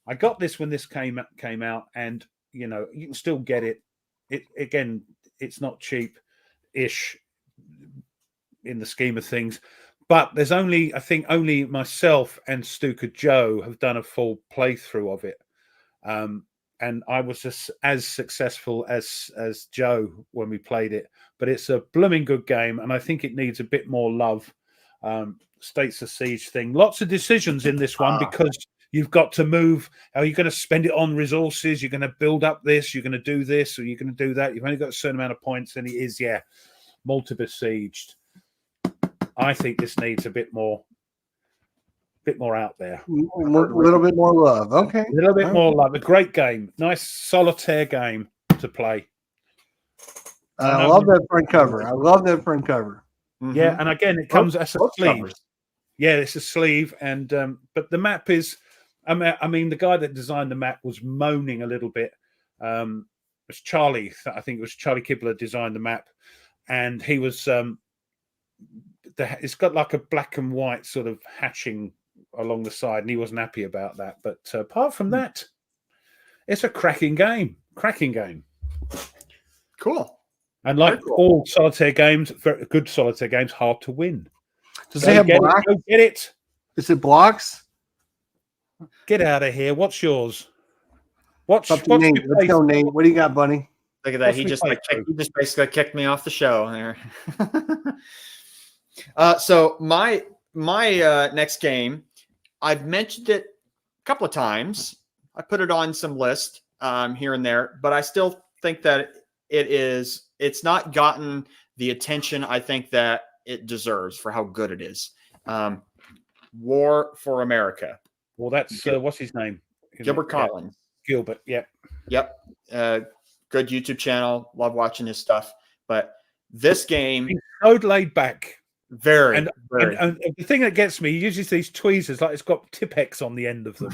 I got this when this came out, and you can still get it. It's not cheap-ish in the scheme of things, but there's only myself and Stuka Joe have done a full playthrough of it, and I was just as successful as Joe when we played it. But it's a blooming good game, and I think it needs a bit more love. States of Siege thing, lots of decisions in this one because you've got to move. Are you going to spend it on resources? You're going to build up this. You're going to do this, or you're going to do that. You've only got a certain amount of points, and it is multi-besieged. I think this needs a bit more out there. A little bit more love. Okay. A little bit more love. A great game. Nice solitaire game to play. I love that front cover. Mm-hmm. Yeah, and again, it comes as a sleeve. Yeah, it's a sleeve, and but the map is. I mean, the guy that designed the map was moaning a little bit. It was Charlie. I think it was Charlie Kibler designed the map, and he was. It's got like a black and white sort of hatching along the side, and he wasn't happy about that. But apart from that, it's a cracking game. Cool. And like all solitaire games, very good solitaire games, hard to win. Does it have blocks? Go get it. Is it blocks? Get out of here. What's yours? What's your name? Let's go, Nate. What do you got, buddy? Look at that. He just basically kicked me off the show there. So my next game, I've mentioned it a couple of times. I put it on some list here and there, but I still think that it's not gotten the attention I think that it deserves for how good it is. War for America. Well, that's what's his name? Gilbert Collins. Gilbert, yep. Good YouTube channel. Love watching his stuff. But this game, he's so laid back. Very, and the thing that gets me, he uses these tweezers like it's got Tipex on the end of them.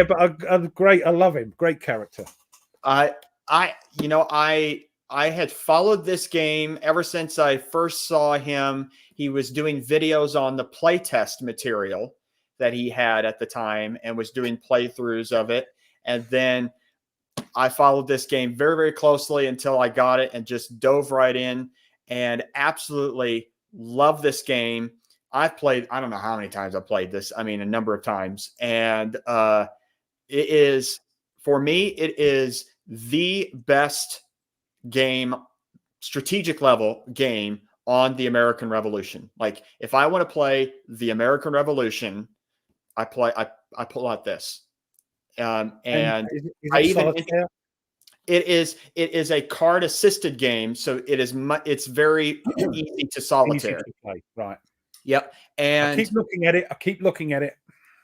But I'm great. I love him. Great character. I had followed this game ever since I first saw him. He was doing videos on the playtest material that he had at the time and was doing playthroughs of it. And then I followed this game very, very closely until I got it and just dove right in and absolutely love this game. I've played, I don't know how many times I've played this. I mean, a number of times. And it is, for me, it is the best game, strategic level game on the American Revolution. Like if I want to play the American Revolution, I pull out this. And I even it is a card assisted game, so it's very easy to solitaire. Easy to play. Right. Yep. And I keep looking at it.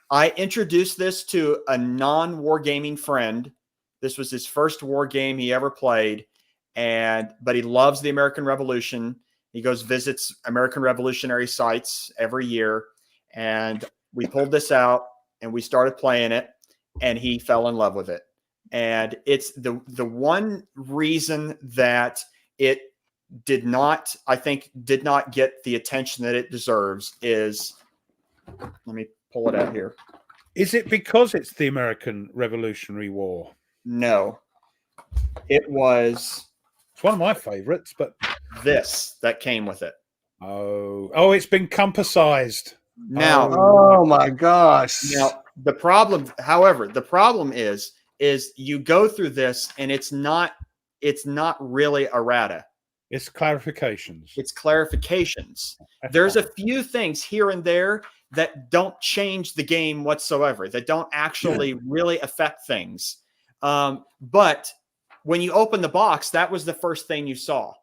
I introduced this to a non-wargaming friend. This was his first war game he ever played, but he loves the American Revolution. He goes visits American Revolutionary sites every year, and we pulled this out and we started playing it, and he fell in love with it. And it's the one reason that it did not get the attention that it deserves is, let me pull it out here. Is it because it's the American Revolutionary War? No, it was. It's one of my favorites, but this that came with it. Oh, it's been compassized. Now, oh my gosh. Now, the problem is you go through this and it's not really errata. It's clarifications. It's clarifications. There's a few things here and there that don't change the game whatsoever, that don't actually really affect things. But when you open the box, that was the first thing you saw.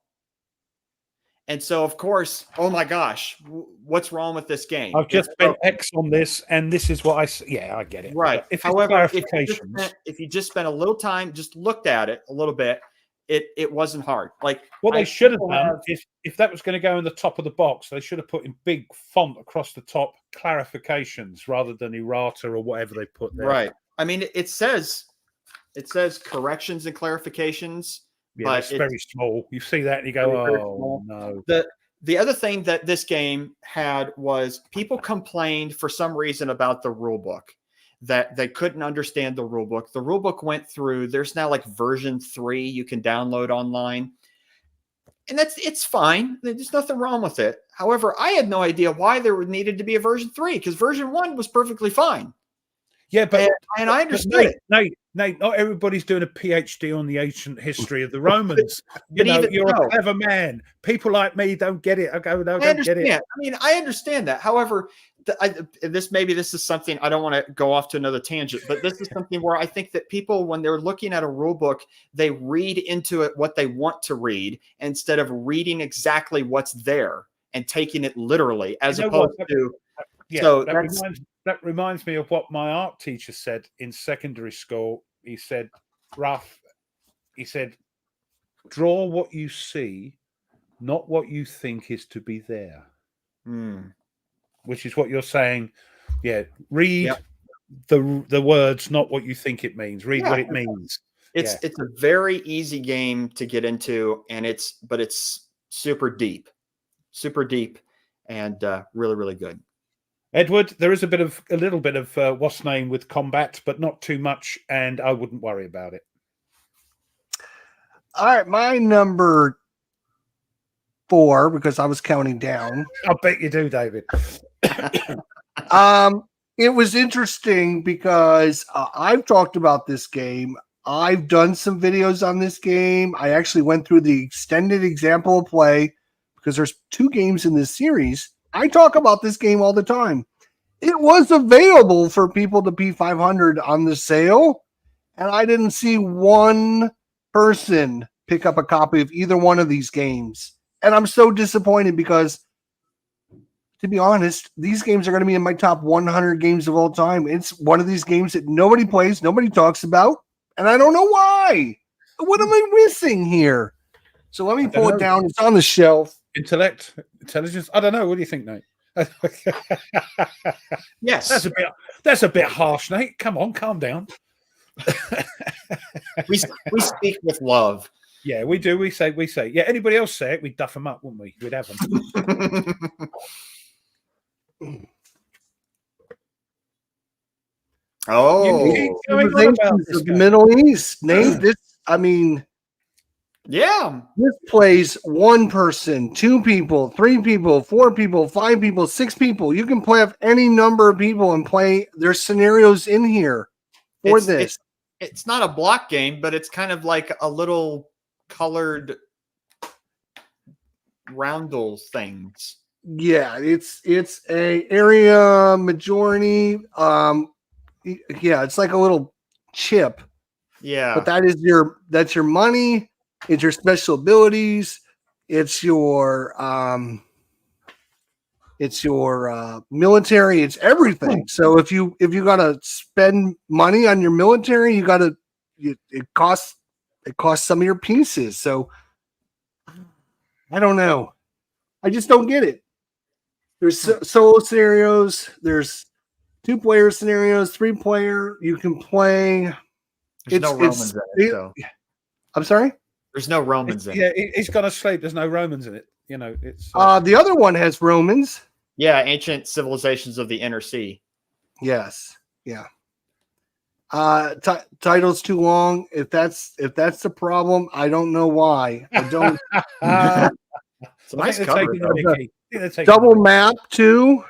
And so, of course, oh my gosh, what's wrong with this game? I've just been X on this, and this is what I see. Yeah, I get it. Right. If However, if you just spent a little time, just looked at it a little bit, it wasn't hard. Like what they should have done, if that was going to go in the top of the box, they should have put in big font across the top clarifications rather than errata or whatever they put there. Right. I mean, it says corrections and clarifications. Yeah, but it's very small. You see that and you go, no. The other thing that this game had was people complained for some reason about the rule book, that they couldn't understand the rule book. The rule book went through. There's now like version 3 you can download online. And it's fine. There's nothing wrong with it. However, I had no idea why there needed to be a version 3 because version 1 was perfectly fine. Yeah, but and I understood it. Nate, not everybody's doing a PhD on the ancient history of the Romans. You're a clever man. People like me don't get it. I go, no, I don't get it. I mean, I understand that. However, this is something, I don't want to go off to another tangent, but this is something where I think that people, when they're looking at a rule book, they read into it what they want to read instead of reading exactly what's there and taking it literally, as opposed to. Yeah, so that reminds me of what my art teacher said in secondary school. He said, draw what you see, not what you think is to be there. Which is what you're saying. Yeah, read the words, not what you think it means. Read what it means. It's a very easy game to get into, and it's super deep, and really, really good. Edward, there is a little bit of what's name with combat, but not too much, and I wouldn't worry about it. All right, my number 4, because I was counting down. I bet you do, David. It was interesting because I've talked about this game. I've done some videos on this game. I actually went through the extended example of play because there's 2 games in this series. I talk about this game all the time. It was available for people to P500 on the sale, and I didn't see one person pick up a copy of either one of these games. And I'm so disappointed because, to be honest, these games are going to be in my top 100 games of all time. It's one of these games that nobody plays, nobody talks about, and I don't know why. What am I missing here? So let me pull it down. It's on the shelf. Intelligence. I don't know. What do you think, Nate? Yes, that's a bit harsh, Nate. Come on, calm down. we speak with love. Yeah, we do. We say. Yeah. Anybody else say it? We'd duff them up, wouldn't we? We'd have them. The Middle East, Nate. This plays 1 person, 2 people, 3 people, 4 people, 5 people, 6 people. You can play with any number of people and play. There's scenarios in here for this. It's not a block game, but it's kind of like a little colored roundel things. Yeah, it's a area majority. It's like a little chip. Yeah, but that's your money. It's your special abilities. It's your it's your military, it's everything. So if you gotta spend money on your military, it costs some of your pieces. So I don't know. I just don't get it. There's solo scenarios. There's 2-player scenarios, 3-player. You can play. There's no Romans in it, so. I'm sorry? There's no Romans in it. Yeah, he's gone asleep. There's no Romans in it. You know, it's The other one has Romans. Yeah, ancient civilizations of the Inner Sea. Yes. Yeah. Title's too long. If that's the problem, I don't know why. I don't. It's a nice cover. Double map too.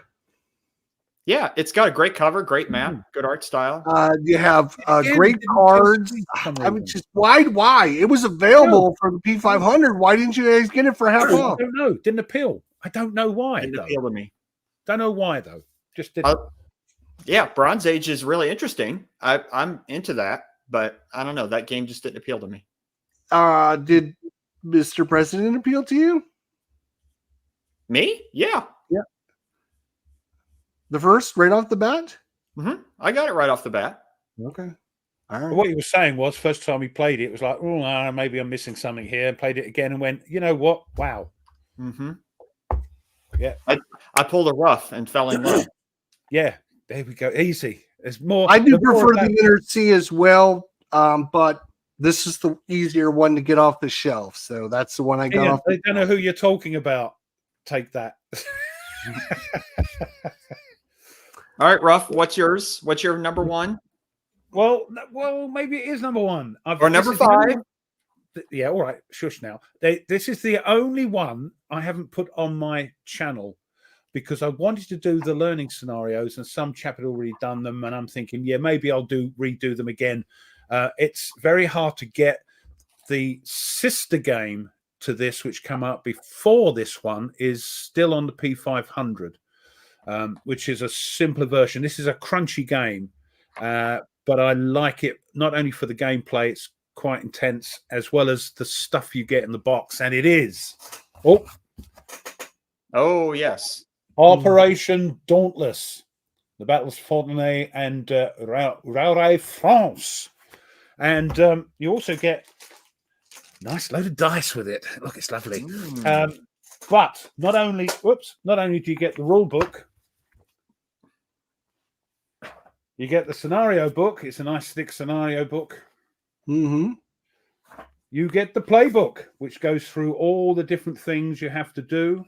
Yeah, it's got a great cover, great map, good art style. You have great cards. I mean, just why? It was available for the P500. Why didn't you guys get it for half off? I don't know. Didn't appeal. I don't know why. Didn't appeal to me. Don't know why though. Just didn't. Yeah, Bronze Age is really interesting. I'm into that, but I don't know. That game just didn't appeal to me. Did Mr. President appeal to you? Me? Yeah. Yeah. The first, right off the bat? Mm-hmm. I got it right off the bat. Okay. All right. What he was saying was, first time he played it, was like, oh, maybe I'm missing something here. And played it again and went, you know what? Wow. Mm-hmm. Yeah. I pulled a rough and fell in love. Yeah. There we go. Easy. There's more. I do prefer the Inner Sea as well, but this is the easier one to get off the shelf. So that's the one I got off. I don't know who you're talking about. Take that. All right, Ruff, what's yours? What's your number one? Well, maybe it is number one. Or number 5? Yeah, all right. Shush now. This is the only one I haven't put on my channel because I wanted to do the learning scenarios and some chap had already done them. And I'm thinking, yeah, maybe I'll redo them again. It's very hard to get the sister game to this, which came out before this one, is still on the P500. Which is a simpler version. This is a crunchy game, but I like it not only for the gameplay, it's quite intense, as well as the stuff you get in the box. And it is. Oh, yes. Operation Dauntless. The Battles of Fontenay and Rauray, France. And you also get a nice load of dice with it. Look, it's lovely. But not only do you get the rule book, you get the scenario book. It's a nice thick scenario book. Mm-hmm. You get the playbook, which goes through all the different things you have to do.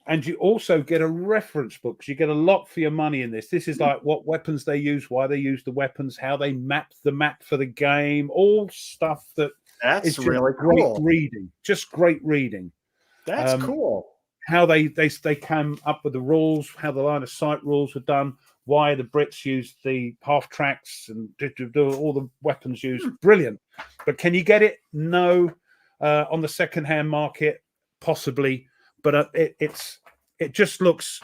And you also get a reference book. So you get a lot for your money in this. This is like what weapons they use, why they use the weapons, how they map the map for the game, all stuff that's really great cool. reading. Just great reading. That's cool. How they came up with the rules, how the line of sight rules were done, why the Brits used the half tracks and do all the weapons used. Brilliant. But can you get it? No. On the second-hand market, possibly. But it just looks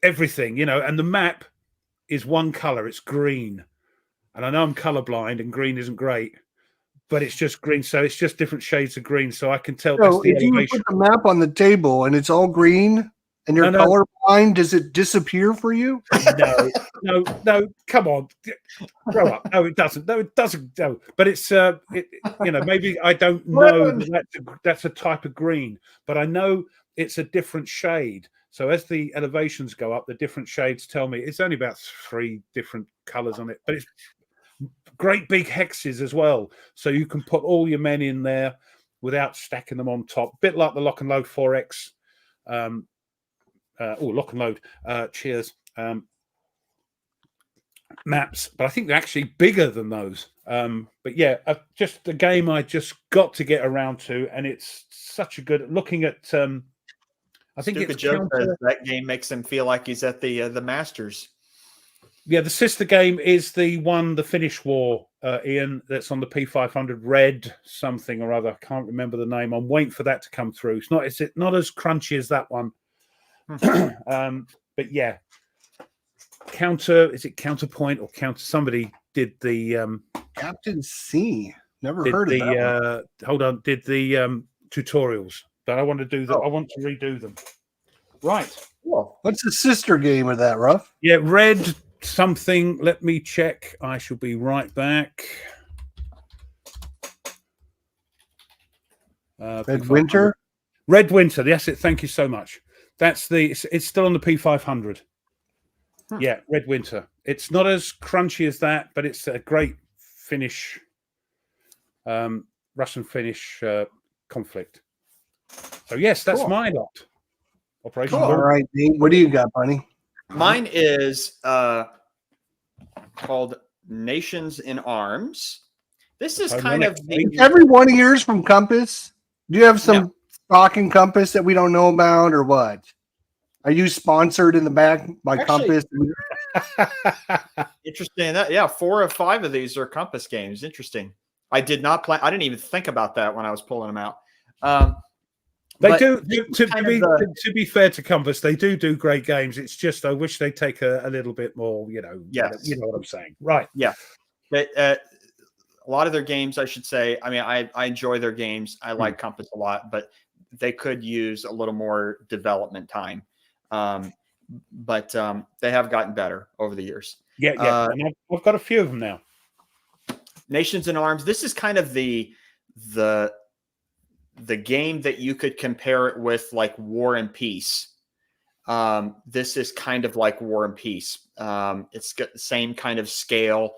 everything, you know. And the map is one color. It's green. And I know I'm colorblind and green isn't great. But it's just green, so it's just different shades of green. So I can tell. So if you put the map on the table and it's all green and you're colorblind, does it disappear for you? No. Come on, grow up. No, it doesn't. No, but it's maybe I don't know that's a type of green, but I know it's a different shade. So as the elevations go up, the different shades tell me it's only about 3 different colors on it, but it's great big hexes as well, so you can put all your men in there without stacking them on top. Bit like the Lock and Load 4X, Lock and Load. Cheers. Maps, but I think they're actually bigger than those. But yeah, just the game I just got to get around to, and it's such a good. Looking at, I think Stupid it's joke says that game makes him feel like he's at the Masters. Yeah, the sister game is the one, the Finnish War, Ian, that's on the P500 Red something or other. I can't remember the name. I'm waiting for that to come through. It's not as crunchy as that one. But yeah. Is it Counterpoint or Counter? Somebody did the Captain C. Never heard of that. Hold on, did the tutorials. But I want to do them. I want to redo them. Right. Cool. What's the sister game of that, Ruff? Yeah, red something. Let me check. I shall be right back. Red Winter? Red Winter. Yes, thank you so much. That's it's still on the P500. Yeah, Red Winter. It's not as crunchy as that, but it's a great Finnish, Russian Finnish conflict. So yes, that's Cool. my lot. Operation. Cool. All right, Nate, what do you got, buddy? Mine is called Nations in Arms. This is kind of the Every one of yours from Compass? Do you have some stock in Compass that we don't know about, or what? Are you sponsored in the back by Compass? Interesting. Yeah, 4 of 5 of these are Compass games. Interesting. I did not plan. I didn't even think about that when I was pulling them out. They do. To be fair to Compass, they do great games. It's just I wish they'd take a little bit more. Yes. You know what I'm saying, right? Yeah. But, a lot of their games, I should say. I mean, I enjoy their games. I like Compass a lot, but they could use a little more development time. But they have gotten better over the years. Yeah. And I've got a few of them now. Nations in Arms. This is kind of the game that you could compare it with, like War and Peace. This is kind of like War and Peace. It's got the same kind of scale,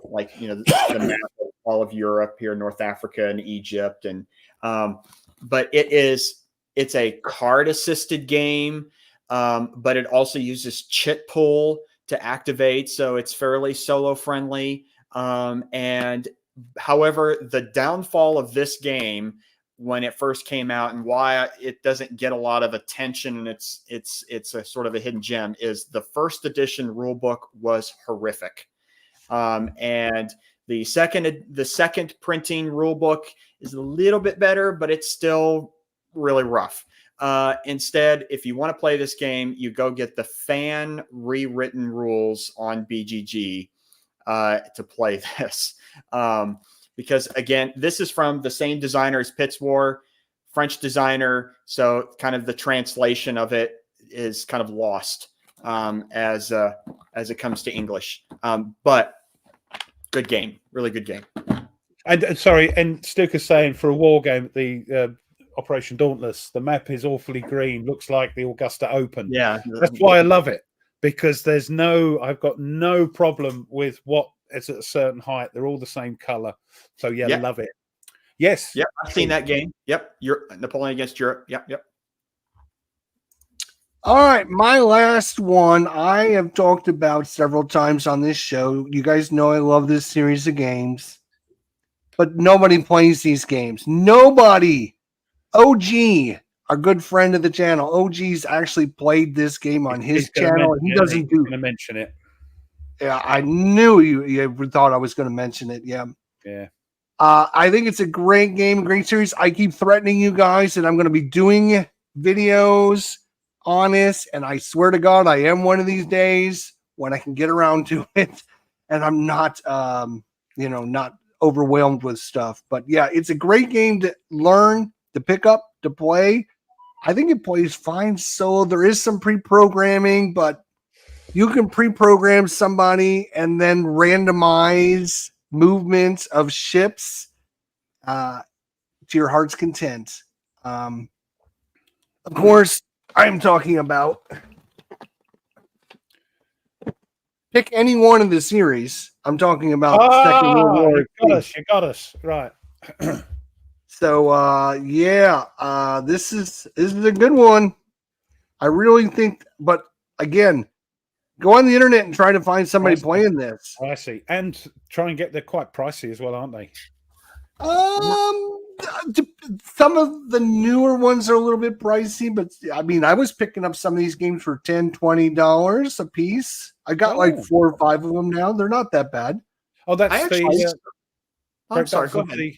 like the map of all of Europe here, North Africa and Egypt, and but it's a card assisted game, but it also uses chit pool to activate, so it's fairly solo friendly. And however, the downfall of this game when it first came out and why it doesn't get a lot of attention, and it's a sort of a hidden gem, is the first edition rule book was horrific. And the second printing rule book is a little bit better, but it's still really rough. Instead, if you want to play this game, you go get the fan rewritten rules on BGG to play this. Because again, this is from the same designer as Pits War, French designer. So kind of the translation of it is kind of lost as it comes to English. But good game, really good game. And sorry, and Stuka's saying for a war game, the Operation Dauntless, the map is awfully green, looks like the Augusta Open. Yeah, that's why I love it, because I've got no problem with what is at a certain height. They're all the same color. So yeah, love it. Yes. Yep, I've seen that game. Yep, Napoleon against Europe. Yep. All right, my last one I have talked about several times on this show. You guys know I love this series of games, but nobody plays these games. Nobody. OG, our good friend of the channel, OG's actually played this game on his channel. He doesn't do. Going to mention it. Yeah, I knew you thought I was going to mention it. Yeah. I think it's a great game, great series. I keep threatening you guys that I'm going to be doing videos on this, and I swear to God, I am one of these days when I can get around to it, and I'm not, not overwhelmed with stuff. But yeah, it's a great game to learn, to pick up, to play. I think it plays fine solo. There is some pre-programming, but you can pre-program somebody and then randomize movements of ships to your heart's content. Of course, I'm talking about pick any one of the series. I'm talking about Second World War. You got us right. So this is a good one. I really think, but again, go on the internet and try to find somebody playing this. Pricey, and try and they're quite pricey as well, aren't they? Some of the newer ones are a little bit pricey, but I mean, I was picking up some of these games for $10, $20 a piece. I got like 4 or 5 of them now. They're not that bad. Oh, that's I'm sorry. Go ahead.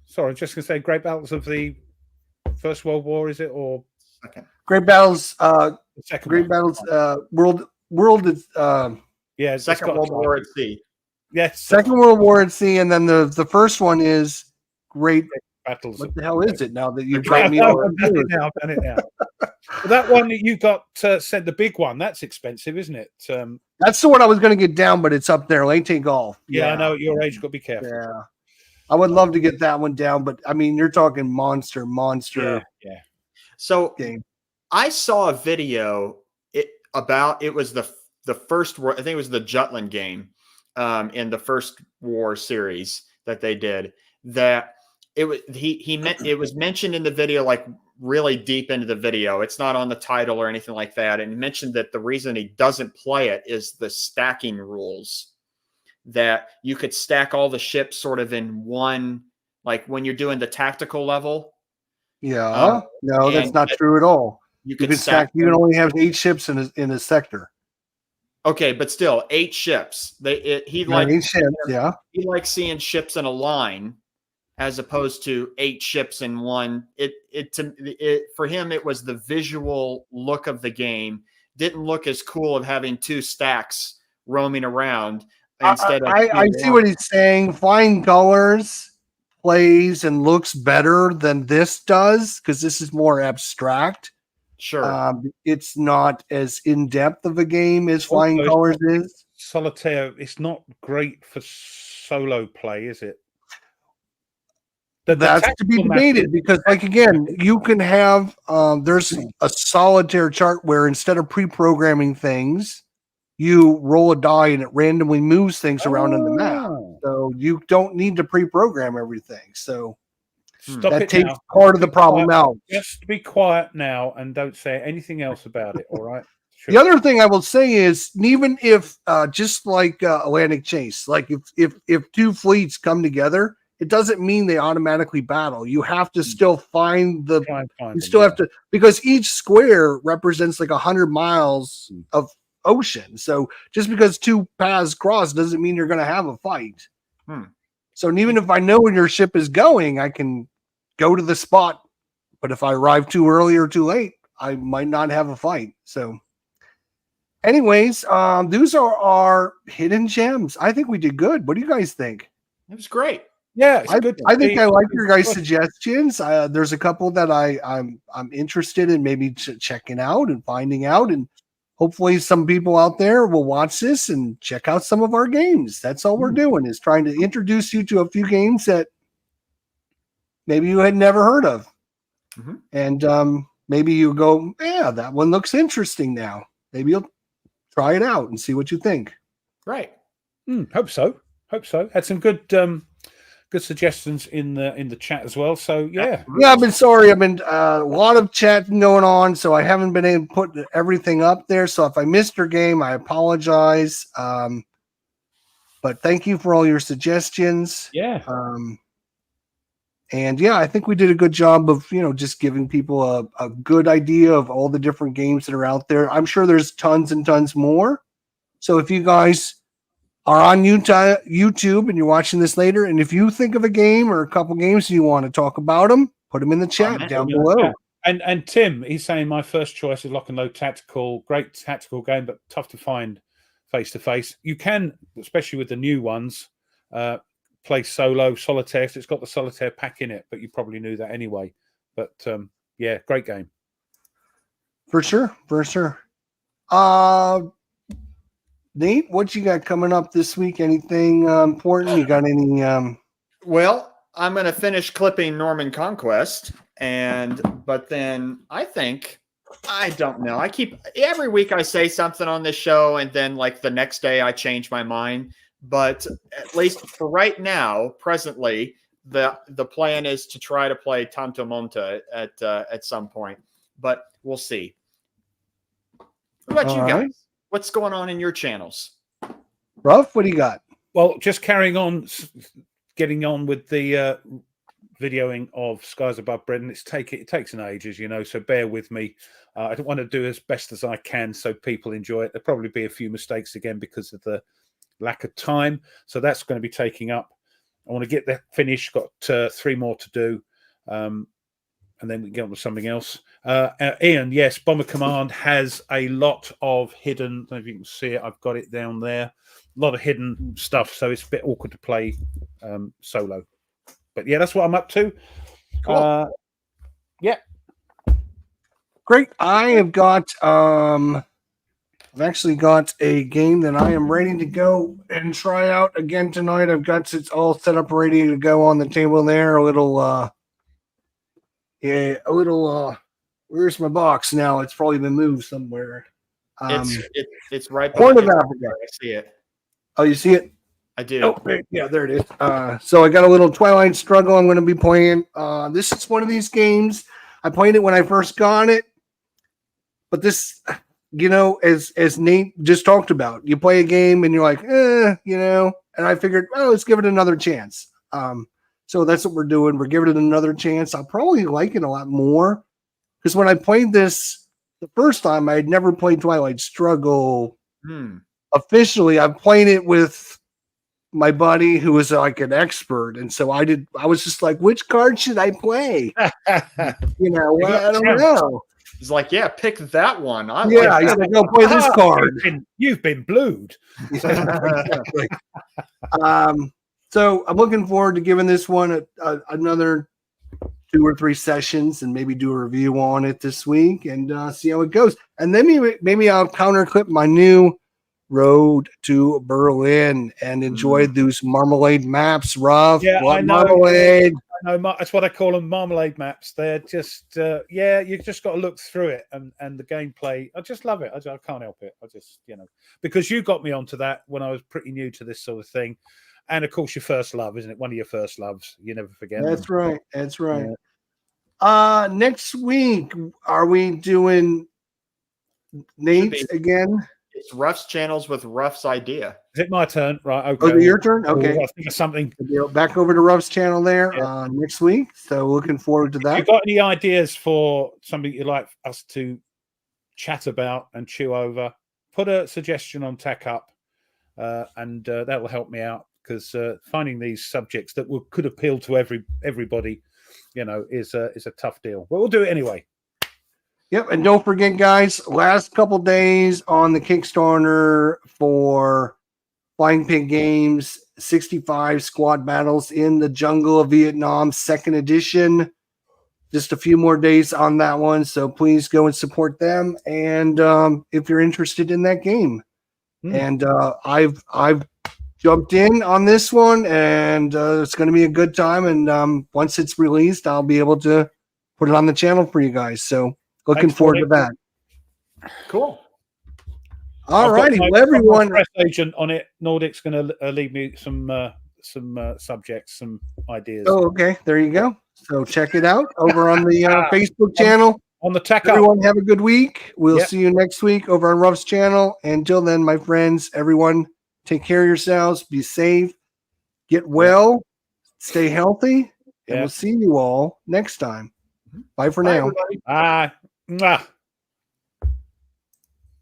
Sorry, I'm just going to say Great Battles of the First World War, is it, or second? Great Battles. Second Great Battles. World is Second World War at Sea. Yes, Second World War at Sea, and then the first one is Great Battles. What the hell is it now that you've got me? I've done it now. That one that you got said, the big one, that's expensive, isn't it? That's the one I was going to get down, but it's up there. Late Golf. Yeah, I know at your age, you've got to be careful. Yeah. I would love to get that one down, but I mean, you're talking monster Yeah. So game. I saw a video about it was the first war. I think it was the Jutland game in the first war series that they did. That it was he meant it was mentioned in the video, like really deep into the video. It's not on the title or anything like that. And he mentioned that the reason he doesn't play it is the stacking rules. That you could stack all the ships sort of in one, like when you're doing the tactical level. Yeah. No, that's and not true at all. You You could can stack. You them. can only have 8 ships in a sector. Okay, but still 8 ships. He Right, likes 8 ships. Yeah. he likes seeing ships in a line as opposed to 8 ships in one. For him, it was the visual look of the game. Didn't look as cool of having 2 stacks roaming around instead of. I see what he's saying. Flying colors plays and looks better than this does because this is more abstract. Sure. It's not as in depth of a game as Flying Also, Colors is. Solitaire, it's not great for solo play, is it? That's to be debated because, like, again, you can have there's a solitaire chart where instead of pre-programming things, you roll a die and it randomly moves things around on the map. So you don't need to pre-program everything. So that takes part of the problem out. Just be quiet now and don't say anything else about it. All right. Sure. The other thing I will say is, even if just like Atlantic Chase, like if 2 fleets come together, it doesn't mean they automatically battle. You have to still find because each square represents like 100 miles of ocean. So just because 2 paths cross doesn't mean you're going to have a fight. So even if I know where your ship is going, I can go to the spot. But if I arrive too early or too late, I might not have a fight. So anyways, those are our hidden gems. I think we did good. What do you guys think? It was great. Yeah, I think I like your guys' suggestions. There's a couple that I'm interested in maybe checking out and finding out, and hopefully some people out there will watch this and check out some of our games. That's all we're doing, is trying to introduce you to a few games that maybe you had never heard of. And maybe you go, yeah, that one looks interesting now. Maybe you'll try it out and see what you think. Right. Hope so. Had some good suggestions in the chat as well. So yeah. I've been sorry. I've been a lot of chatting going on, so I haven't been able to put everything up there. So if I missed your game, I apologize. But thank you for all your suggestions. Yeah. And yeah, I think we did a good job of, just giving people a good idea of all the different games that are out there. I'm sure there's tons and tons more. So if you guys are on YouTube and you're watching this later, and if you think of a game or a couple games and you want to talk about them, put them in the chat down below. And Tim, he's saying my first choice is Lock and Load Tactical. Great tactical game, but tough to find face to face. You can, especially with the new ones, play solitaire. So it's got the solitaire pack in it, but you probably knew that anyway. But yeah, great game. For sure. Nate, what you got coming up this week? Anything important? You got any? Well, I'm going to finish clipping Norman Conquest, but then I don't know. Every week I say something on this show, and then like the next day I change my mind. But at least for right now, presently, the plan is to try to play Tanto Monte at some point. But we'll see. What about you guys? What's going on in your channels? Ruff, what do you got? Well, just getting on with the videoing of Skies Above Britain. It takes an age, as you know, so bear with me. I don't want to do as best as I can so people enjoy it. There'll probably be a few mistakes again because of the lack of time. So that's going to be taking up. I want to get that finished. Got 3 more to do. And then we can get on to something else. Ian, yes, Bomber Command has a lot of hidden, I don't know if you can see it, I've got it down there. A lot of hidden stuff, so it's a bit awkward to play solo. But yeah, that's what I'm up to. Cool. Yeah. Great. I have got I've actually got a game that I am ready to go and try out again tonight. I've got it all set up ready to go on the table there. A little where's my box now? It's probably been moved somewhere. It's right Horn behind of you. Africa. I see it. Oh, you see it? I do. Oh, yeah, there it is. So I got a little Twilight Struggle I'm going to be playing. This is one of these games. I played it when I first got it, but this, as Nate just talked about, you play a game and you're like, and I figured, let's give it another chance. So that's what we're doing. We're giving it another chance. I'll probably like it a lot more because when I played this the first time, I had never played Twilight Struggle officially. I've played it with my buddy who was like an expert, and so I was just like, which card should I play? I don't know. He's like, yeah, pick that one. He's like, go play this card. You've been blued. Exactly. So I'm looking forward to giving this one another 2 or 3 sessions and maybe do a review on it this week and see how it goes. And then maybe I'll counter clip my new Road to Berlin and enjoy those marmalade maps. Rough, yeah, I know. Marmalade. I know, that's what I call them, marmalade maps. They're just, you just got to look through it and the gameplay. I just love it. I can't help it. I just, because you got me onto that when I was pretty new to this sort of thing. And of course, your first love, isn't it? One of your first loves. You never forget. That's right. That's right. Yeah. Next week, are we doing Nate's again? It's Ruff's channels with Ruff's idea. Is it my turn? Right. Okay. Oh, your turn? Okay. I think of something. Back over to Ruff's channel there next week. So looking forward to that. If you've got any ideas for something you'd like us to chat about and chew over, put a suggestion on Tech Up, and that will help me out because finding these subjects that could appeal to everybody, is a tough deal. But we'll do it anyway. Yep, and don't forget, guys, last couple days on the Kickstarter for Flying Pig Games, 65 squad battles in the jungle of Vietnam, 2nd edition. Just a few more days on that one, so please go and support them. And if you're interested in that game, and I've jumped in on this one, and it's going to be a good time. And once it's released, I'll be able to put it on the channel for you guys. So. Looking forward to that. Cool. All righty, well, everyone. Press agent on it. Nordic's going to leave me some subjects, some ideas. Oh, okay. There you go. So check it out over on the Facebook channel. On the Tech Up. Everyone have a good week. We'll see you next week over on Ruff's channel. Until then, my friends, everyone, take care of yourselves. Be safe. Get well. Stay healthy. And we'll see you all next time. Bye for now. Bye. Mwah.